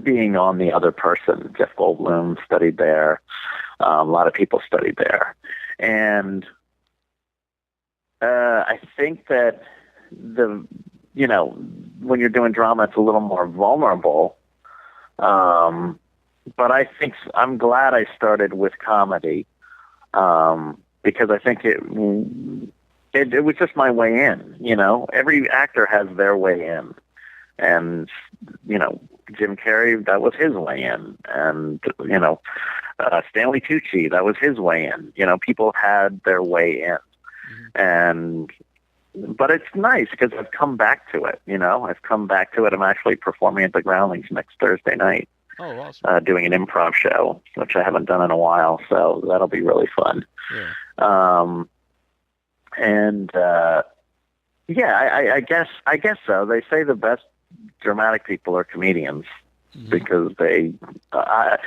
being on the other person. Jeff Goldblum studied there. A lot of people studied there. And I think that when you're doing drama, it's a little more vulnerable. But I think I'm glad I started with comedy, because I think it was just my way in. Every actor has their way in, and Jim Carrey, that was his way in, and Stanley Tucci, that was his way in. People had their way in, but it's nice because I've come back to it. I've come back to it. I'm actually performing at the Groundlings next Thursday night. Oh, awesome. Doing an improv show, which I haven't done in a while, so that'll be really fun. Yeah. I guess so. They say the best dramatic people are comedians because they. I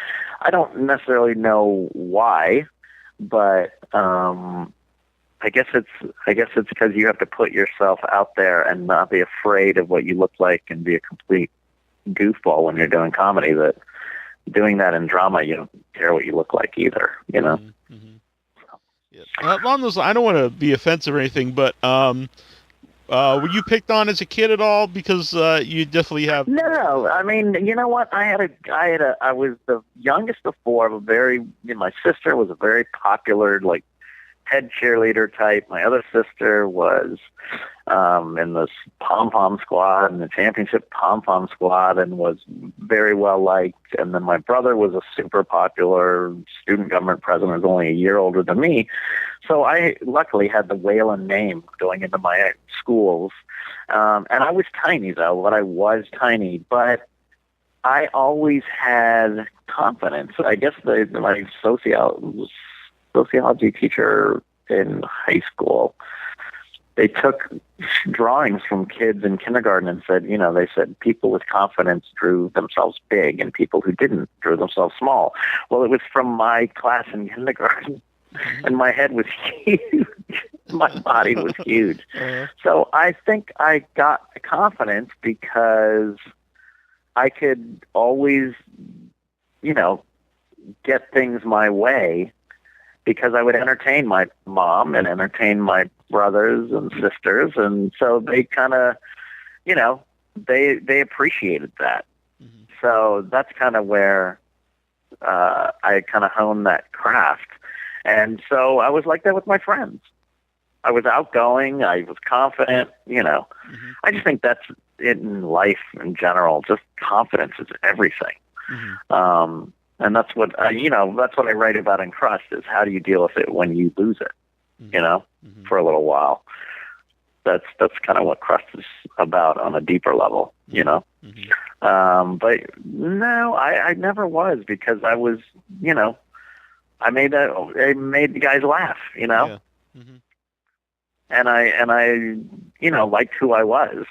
don't necessarily know why, but I guess it's because you have to put yourself out there and not be afraid of what you look like and be a complete goofball when you're doing comedy. That doing that in drama, you don't care what you look like either. Yeah. On those, I don't want to be offensive or anything, but were you picked on as a kid at all? Because you definitely have. No, I mean, you know what? I was the youngest of four. My sister was a very popular, head cheerleader type. My other sister was in this pom-pom squad, in the championship pom-pom squad, and was very well liked. And then my brother was a super popular student government president, was only a year older than me. So I luckily had the Whalen name going into my schools. And I was tiny, though, but I was tiny. But I always had confidence. I guess my sociology teacher in high school they took drawings from kids in kindergarten and said, they said people with confidence drew themselves big and people who didn't drew themselves small. Well, it was from my class in kindergarten, and my head was huge. My body was huge. So I think I got the confidence because I could always, get things my way, because I would entertain my mom and entertain my brothers and sisters. And so they kind of, they appreciated that. Mm-hmm. So that's kind of where I kind of honed that craft. And so I was like that with my friends. I was outgoing. I was confident, Mm-hmm. I just think that's it in life in general. Just confidence is everything. Mm-hmm. And that's what that's what I write about in Crust, is how do you deal with it when you lose it, mm-hmm. Mm-hmm. for a little while. That's kind of what Crust is about on a deeper level, Mm-hmm. But no, I never was, because I was, I made the guys laugh, Yeah. Mm-hmm. And I liked who I was.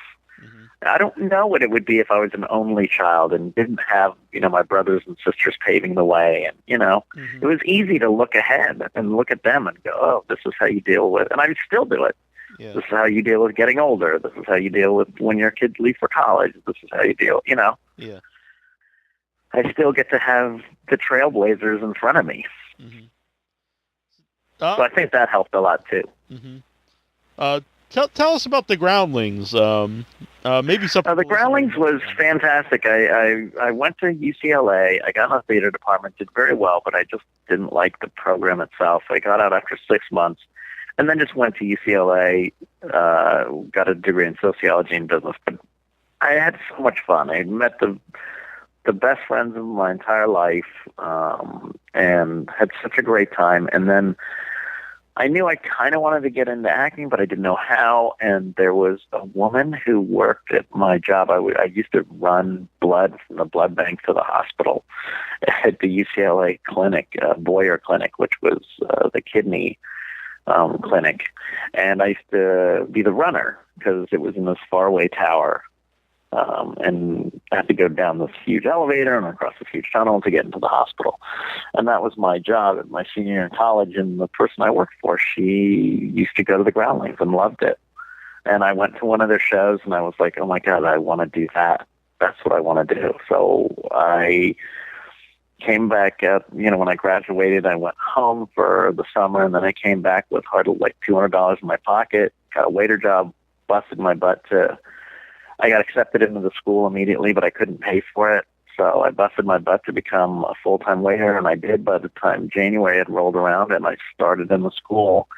I don't know what it would be if I was an only child and didn't have, my brothers and sisters paving the way. And, mm-hmm. It was easy to look ahead and look at them and go, oh, this is how you deal with, and I still do it. Yeah. This is how you deal with getting older. This is how you deal with when your kids leave for college. This is how you deal, Yeah. I still get to have the trailblazers in front of me. Mm-hmm. So I think that helped a lot too. Mm-hmm. Tell us about the Groundlings. Maybe something. The Groundlings was fantastic. I went to UCLA. I got in the theater department, did very well, but I just didn't like the program itself. I got out after 6 months, and then just went to UCLA. Got a degree in sociology and business. But I had so much fun. I met the best friends of my entire life, and had such a great time. And then I knew I kind of wanted to get into acting, but I didn't know how. And there was a woman who worked at my job. I used to run blood from the blood bank to the hospital at the UCLA clinic, Boyer Clinic, which was the kidney clinic. And I used to be the runner because it was in this faraway tower. And I had to go down this huge elevator and across this huge tunnel to get into the hospital. And that was my job at my senior year in college. And the person I worked for, she used to go to the Groundlings and loved it. And I went to one of their shows and I was like, oh my God, I want to do that. That's what I want to do. So I came back when I graduated, I went home for the summer, and then I came back with hardly like $200 in my pocket, got a waiter job, busted my butt I got accepted into the school immediately, but I couldn't pay for it. So I busted my butt to become a full-time waiter, and I did by the time January had rolled around, and I started in the school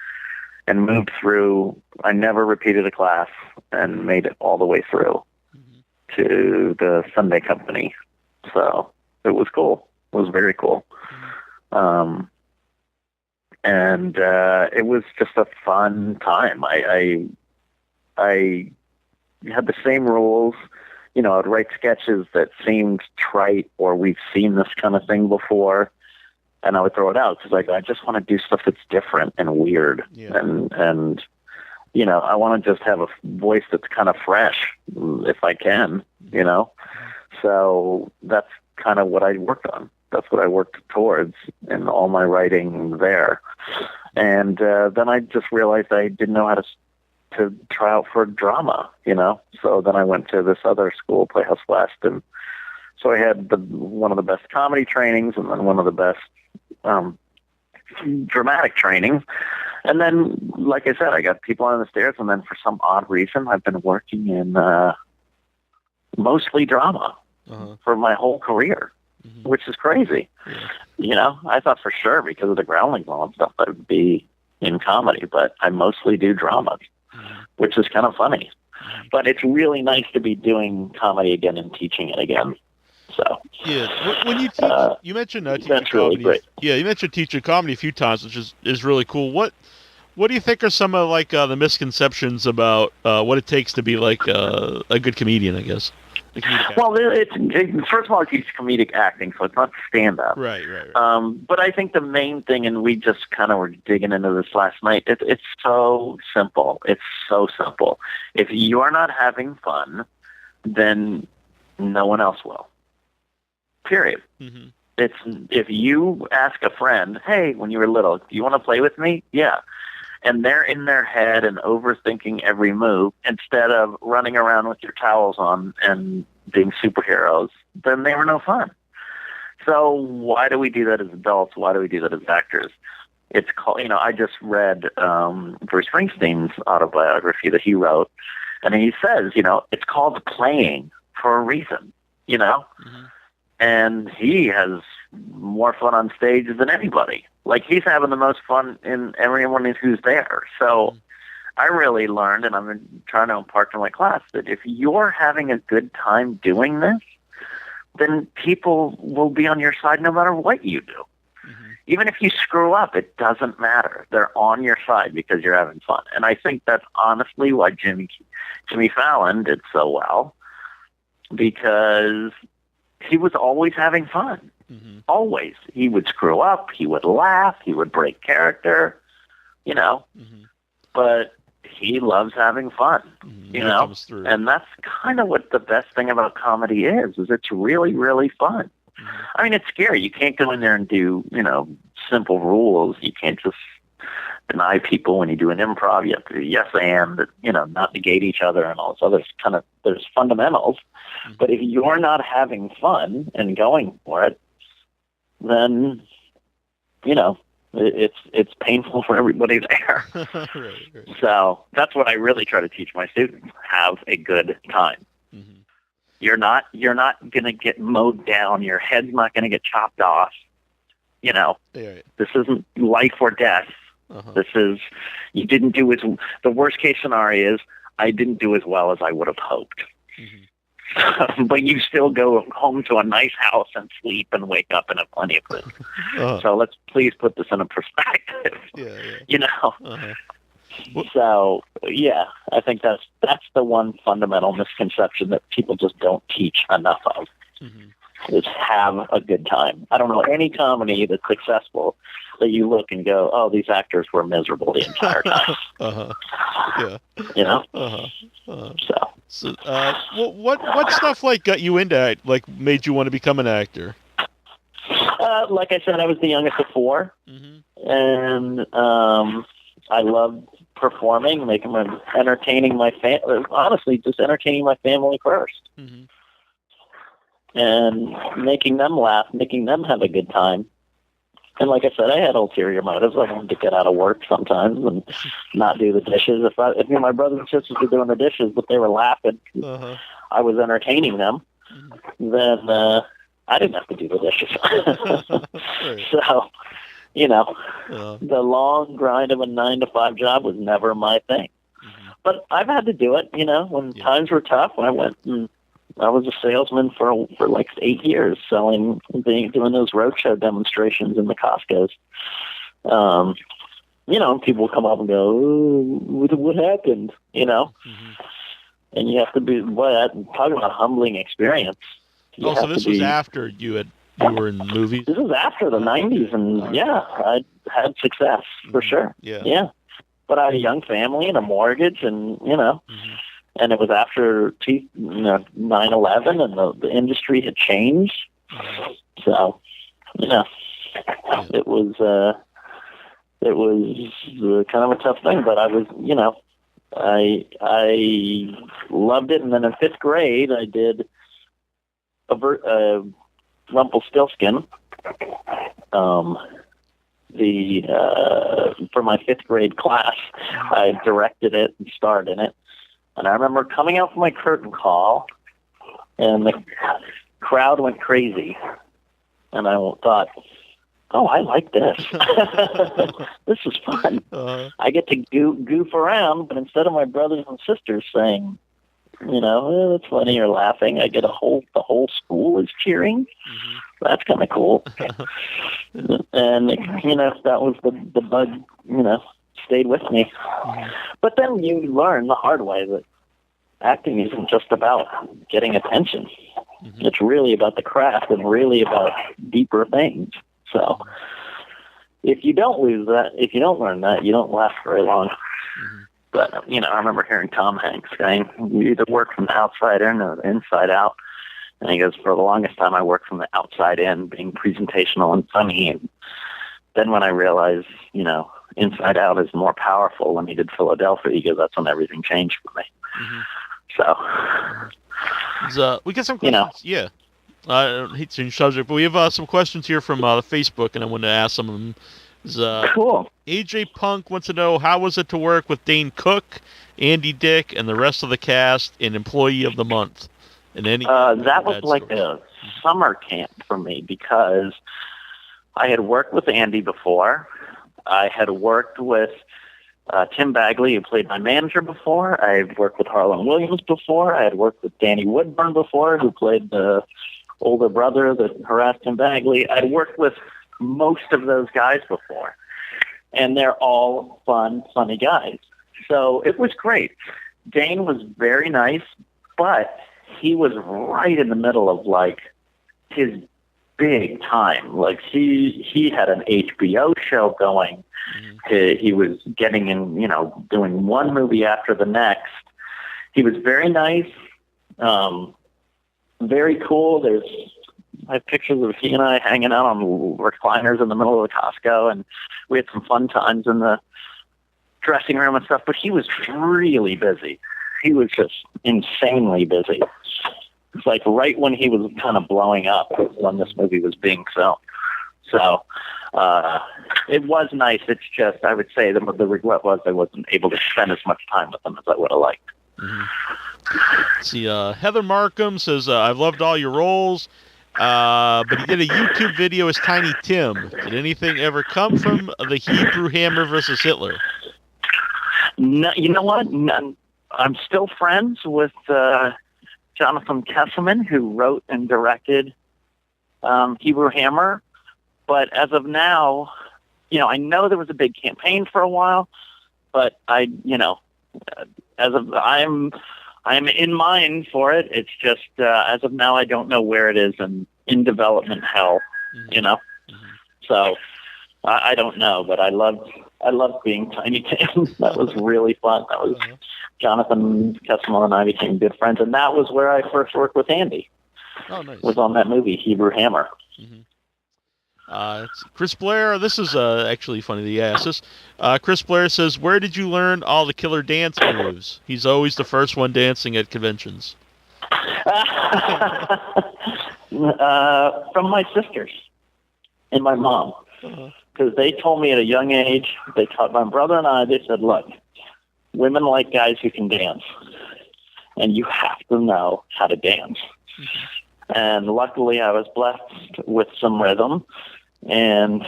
and moved through. I never repeated a class and made it all the way through to the Sunday company. So it was cool. It was very cool. And it was just a fun time. I had the same rules. I'd write sketches that seemed trite or we've seen this kind of thing before, and I would throw it out because I just want to do stuff that's different and weird. Yeah. And I want to just have a voice that's kind of fresh if I can, So that's kind of what I worked on. That's what I worked towards in all my writing there. And then I just realized I didn't know how to try out for drama, So then I went to this other school, Playhouse West, and so I had one of the best comedy trainings and then one of the best dramatic trainings. And then, like I said, I got people on the stairs, and then for some odd reason, I've been working in mostly drama for my whole career, which is crazy. Yeah. I thought for sure because of the Groundlings and stuff I would be in comedy, but I mostly do drama, which is kind of funny. But it's really nice to be doing comedy again and teaching it again. So yeah, when you teach, you mentioned teaching that's comedy. Really great. Yeah, you mentioned teaching comedy a few times, which is really cool. What do you think are some of the misconceptions about what it takes to be like a good comedian? I guess. Well, first of all, it's comedic acting, so it's not stand-up. Right. But I think the main thing, and we just kind of were digging into this last night, it's so simple. It's so simple. If you are not having fun, then no one else will. Period. Mm-hmm. It's if you ask a friend, hey, when you were little, do you want to play with me? Yeah. And they're in their head and overthinking every move instead of running around with your towels on and being superheroes, then they were no fun. So why do we do that as adults? Why do we do that as actors? It's called, I just read Bruce Springsteen's autobiography that he wrote, and he says, it's called playing for a reason, Mm-hmm. And he has more fun on stage than anybody. Like, he's having the most fun in everyone who's there. So I really learned, and I'm trying to impart to my class, that if you're having a good time doing this, then people will be on your side no matter what you do. Mm-hmm. Even if you screw up, it doesn't matter. They're on your side because you're having fun. And I think that's honestly why Jimmy Fallon did so well, because he was always having fun. Mm-hmm. Always. He would screw up. He would laugh. He would break character, Mm-hmm. But he loves having fun, Mm-hmm. And that's kind of what the best thing about comedy is it's really, really fun. Mm-hmm. I mean, it's scary. You can't go in there and do, simple rules. You can't just deny people when you do an improv. You have to yes and, not negate each other and all this other kind of, there's fundamentals. Mm-hmm. But if you're not having fun and going for it, then, it's painful for everybody there. Right. So that's what I really try to teach my students. Have a good time. Mm-hmm. You're not going to get mowed down. Your head's not going to get chopped off. This isn't life or death. Uh-huh. This is, you didn't do the worst case scenario is I didn't do as well as I would have hoped. Mm-hmm. But you still go home to a nice house and sleep and wake up and have plenty of food. Uh-huh. So let's please put this in a perspective. Yeah. Uh-huh. So I think that's the one fundamental misconception that people just don't teach enough of. Mm-hmm. Is have a good time. I don't know any comedy that's successful that you look and go, oh, these actors were miserable the entire time. Uh-huh. Yeah. Uh-huh. So what stuff got you into made you want to become an actor? Like I said, I was the youngest of four, mm-hmm. and I loved performing, entertaining my family. Honestly, just entertaining my family first. Mm-hmm. And making them laugh, making them have a good time. And like I said, I had ulterior motives. I wanted to get out of work sometimes and not do the dishes. If my brothers and sisters were doing the dishes, but they were laughing, uh-huh. I was entertaining them, then I didn't have to do the dishes. Right. So, the long grind of a 9-to-5 job was never my thing. Mm-hmm. But I've had to do it, when times were tough. When I went and I was a salesman for like 8 years, doing those roadshow demonstrations in the Costco's. People come up and go, oh, what happened? Mm-hmm. And you have to be, talking about a humbling experience. So this was after you were in movies? This was after the 90s, and I had success for sure. Yeah. But I had a young family and a mortgage, and, mm-hmm. And it was after 9/11, and the industry had changed. So, it was kind of a tough thing. But I was, I loved it. And then in 5th grade, I did a Rumpelstiltskin. For my 5th grade class, I directed it and starred in it. And I remember coming out for my curtain call, and the crowd went crazy. And I thought, oh, I like this. This is fun. Uh-huh. I get to goof around, but instead of my brothers and sisters saying, it's funny or laughing, I get the whole school is cheering. Mm-hmm. That's kind of cool. And, that was the bug, stayed with me. Mm-hmm. But then you learn the hard way that acting isn't just about getting attention. Mm-hmm. It's really about the craft and really about deeper things. So if you don't if you don't learn that, you don't last very long. Mm-hmm. But, I remember hearing Tom Hanks saying, you either work from the outside in or the inside out. And he goes, for the longest time, I worked from the outside in, being presentational and funny. And then when I realized, inside out is more powerful when he did Philadelphia, he goes, that's when everything changed for me. Mm-hmm. So, we get some questions. Yeah. I hate to change subject, but we have some questions here from the Facebook, and I want to ask some of them. Cool. AJ Punk wants to know, how was it to work with Dane Cook, Andy Dick, and the rest of the cast in Employee of the Month? And that was like a summer camp for me, because I had worked with Andy before. I had worked with Tim Bagley, who played my manager before. I had worked with Harlan Williams before. I had worked with Danny Woodburn before, who played the older brother that harassed Tim Bagley. I'd worked with most of those guys before, and they're all funny guys. So it was great. Dane was very nice, but he was right in the middle of his big time. He had an HBO show going. Mm-hmm. He was getting in, doing one movie after the next. He was very nice, very cool. I have pictures of he and I hanging out on recliners in the middle of the Costco, and we had some fun times in the dressing room and stuff, but he was really busy. He was just insanely busy. It's like right when he was kind of blowing up when this movie was being filmed. So it was nice. It's just, I would say the regret was I wasn't able to spend as much time with them as I would have liked. Mm-hmm. Let's see, Heather Markham says, I've loved all your roles. But he did a YouTube video as Tiny Tim. Did anything ever come from the Hebrew Hammer versus Hitler? No, you know what? I'm still friends with Jonathan Kesselman, who wrote and directed Hebrew Hammer. But as of now, I know there was a big campaign for a while, but I'm in mind for it. It's just as of now, I don't know where it is in development hell. Mm-hmm. Mm-hmm. So I don't know, but I loved being Tiny Tim. That was really fun. That was Jonathan Kesselman and I became good friends, and that was where I first worked with Andy. Oh, nice. Was on that movie Hebrew Hammer. Mm-hmm. Chris Blair, this is actually funny that he asked this. Chris Blair says, where did you learn all the killer dance moves? He's always the first one dancing at conventions. From my sisters and my mom. Because they told me at a young age, they taught my brother and I, they said, look, women like guys who can dance. And you have to know how to dance. Mm-hmm. And luckily I was blessed with some rhythm and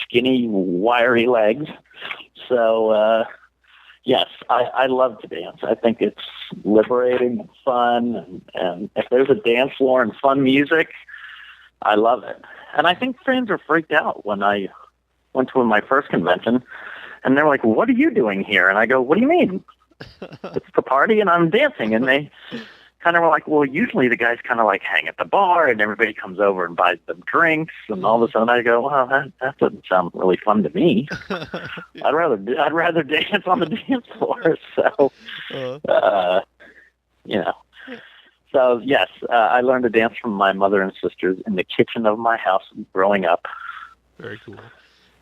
skinny, wiry legs. So, yes, I love to dance. I think it's liberating and fun. And if there's a dance floor and fun music, I love it. And I think fans are freaked out when I went to my first convention. And they're like, what are you doing here? And I go, what do you mean? It's the party and I'm dancing. And they kind of were like, well, usually the guys kind of hang at the bar and everybody comes over and buys them drinks and all of a sudden I go, well, that doesn't sound really fun to me. I'd rather dance on the dance floor. So, So yes, I learned to dance from my mother and sisters in the kitchen of my house growing up. Very cool.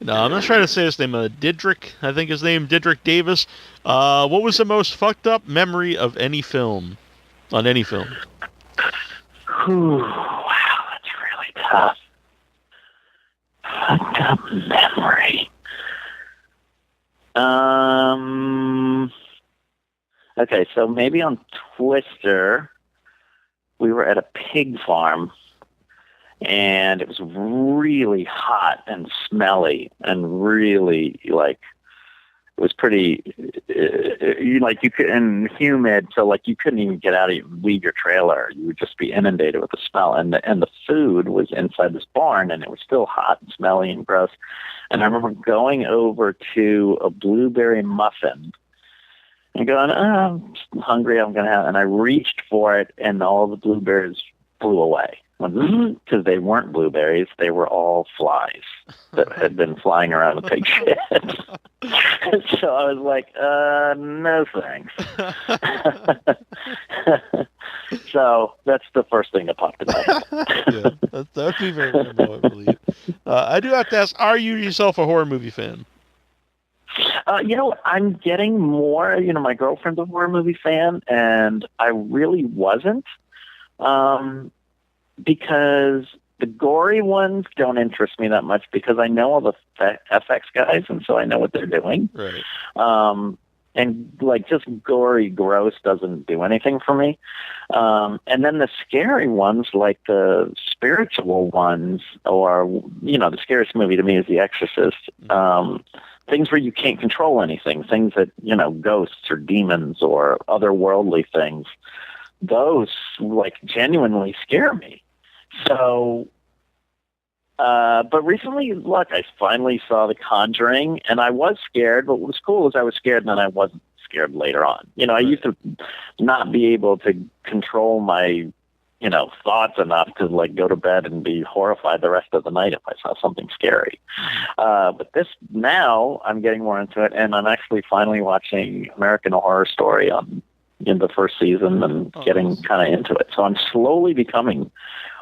No, I'm not trying to say his name. Didrik, I think his name, Didrik Davis. What was the most fucked up memory of any film? On any film? Wow, that's really tough. Fucked up memory. Okay, so maybe on Twister, we were at a pig farm, and it was really hot and smelly and really, it was pretty, you could, and humid, so, you couldn't even get out of leave your trailer. You would just be inundated with the smell, and the food was inside this barn, and it was still hot and smelly and gross. And I remember going over to a blueberry muffin I'm going, I'm hungry, I'm going to have, and I reached for it, and all the blueberries flew away. Because they weren't blueberries, they were all flies that had been flying around the pig shit. So I was like, no thanks. So that's the first thing that popped in my head. Yeah, that would be very normal, I believe. I do have to ask, are you yourself a horror movie fan? I'm getting more, my girlfriend's a horror movie fan, and I really wasn't. Because the gory ones don't interest me that much because I know all the FX guys, and so I know what they're doing. Right. And just gory, gross doesn't do anything for me. And then the scary ones, like the spiritual ones, or the scariest movie to me is The Exorcist. Things where you can't control anything, things that ghosts or demons or otherworldly things. Those genuinely scare me. So, but recently, look, I finally saw The Conjuring, and I was scared, but what was cool is I was scared, and then I wasn't scared later on. I used to not be able to control my, thoughts enough to, go to bed and be horrified the rest of the night if I saw something scary. But now, I'm getting more into it, and I'm actually finally watching American Horror Story in the first season and getting kind of into it. So I'm slowly becoming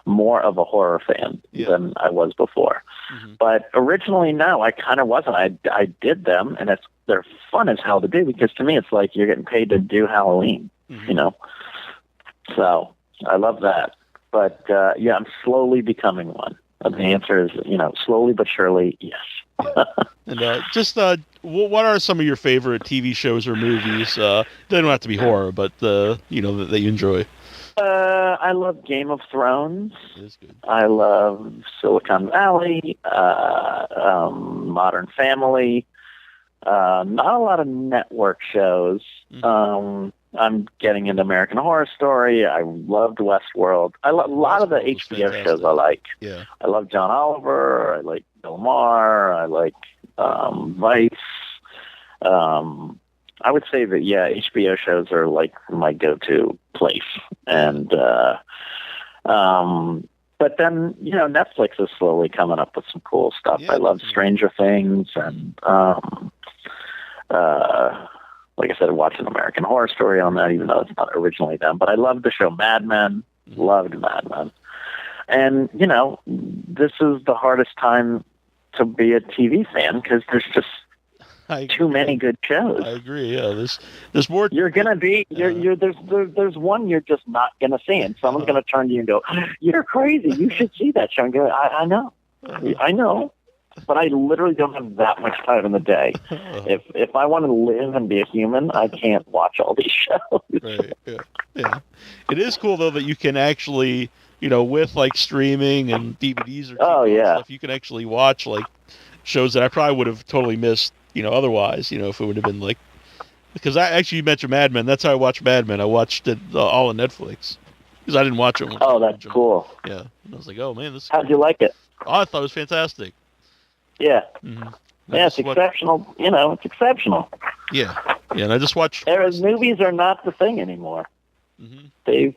more of a horror fan than I was before. But originally, no, I kind of wasn't. I did them, and they're fun as hell to do because to me, it's like you're getting paid to do Halloween, So I love that. But I'm slowly becoming one. And the answer is, slowly but surely, yes. And what are some of your favorite TV shows or movies? They don't have to be horror, but that you enjoy. I love Game of Thrones. It is good. I love Silicon Valley, Modern Family. Not a lot of network shows. I'm getting into American Horror Story. I loved Westworld. A lot of the HBO shows I like. Yeah. I love John Oliver. I like Bill Maher. I like Vice. I would say that, HBO shows are my go-to place. And, but then, Netflix is slowly coming up with some cool stuff. I love Stranger Things and, like I said, watching American Horror Story on that, even though it's not originally them. But I love the show Mad Men. Loved Mad Men. And, this is the hardest time to be a TV fan because there's just too many good shows. I agree. Yeah, there's more. You're gonna be. There's one you're just not gonna see, and someone's gonna turn to you and go, "You're crazy. You should see that show." And go, I know, but I literally don't have that much time in the day. If I want to live and be a human, I can't watch all these shows. Right. Yeah. It is cool though that you can actually, with streaming and DVDs or stuff, you can actually watch shows that I probably would have totally missed. Otherwise, if it would have been because you mentioned Mad Men. That's how I watched Mad Men. I watched it all on Netflix because I didn't watch it. That's cool. Yeah, and I was like, oh man, this. How'd you like it? Oh, I thought it was fantastic. Yeah. It's exceptional. It's exceptional. Yeah, and I just watched. Movies are not the thing anymore. The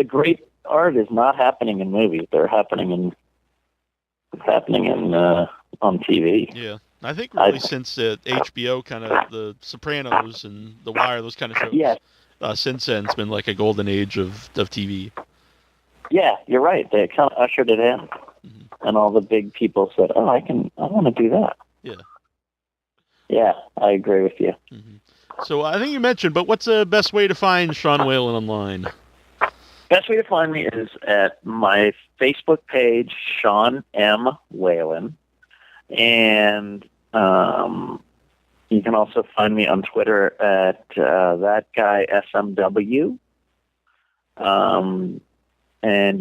great art is not happening in movies. They're happening on TV. Yeah. I think really since HBO kind of The Sopranos and The Wire, those kind of shows, since then it's been like a golden age of TV. Yeah, you're right. They kind of ushered it in, and all the big people said, "Oh, I want to do that." Yeah. Yeah, I agree with you. So I think you mentioned, but what's the best way to find Sean Whalen online? Best way to find me is at my Facebook page, Sean M. Whalen, and you can also find me on Twitter at that guy SMW. And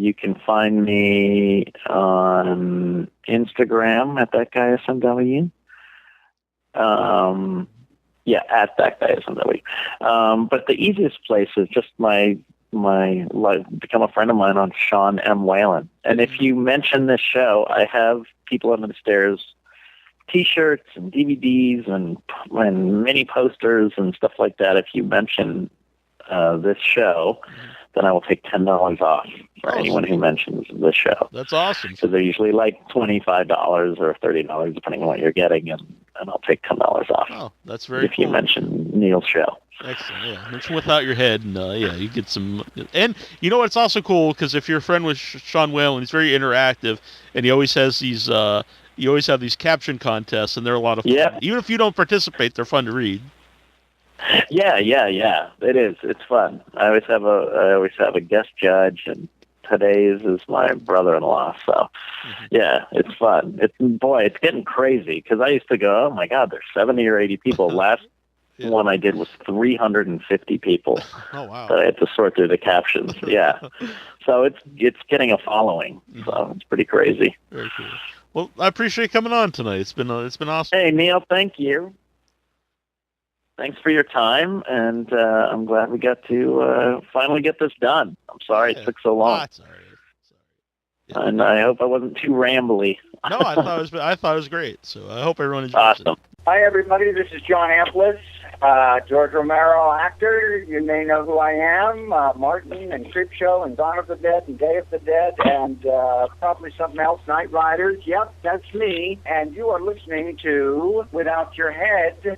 you can find me on Instagram at that guy SMW. At that guy SMW. But the easiest place is just become a friend of mine on Sean M. Whalen. And if you mention this show, I have people under the stairs T-shirts and DVDs and mini posters and stuff like that. If you mention this show, then I will take $10 off for anyone who mentions this show. That's awesome. Because they're usually like $25 or $30, depending on what you're getting, and I'll take $10 off. Oh, that's very if you mention Neal's show. Excellent. Yeah, mention Without Your Head, and you get some. And you know what's also cool, because if you're a friend with Sean Whalen, he's very interactive, and he always has these. You always have these caption contests, and they're a lot of fun. Yeah. Even if you don't participate, they're fun to read. Yeah. It is. It's fun. I always have a guest judge, and today's is my brother-in-law. So, yeah, it's fun. It's getting crazy, because I used to go, oh my God, there's 70 or 80 people. Last one I did was 350 people. Oh wow! That I had to sort through the captions. Yeah. So it's getting a following. So it's pretty crazy. Very cool. Well, I appreciate you coming on tonight. It's been awesome. Hey, Neal, thank you. Thanks for your time, and I'm glad we got to finally get this done. I'm sorry it took so long. Sorry. And I hope I wasn't too rambly. No, I thought it was great. So I hope everyone enjoys it. Hi, everybody. This is John Amplis, George Romero actor. You may know who I am. Martin and Creepshow and Dawn of the Dead and Day of the Dead and probably something else, Night Riders. Yep, that's me. And you are listening to Without Your Head.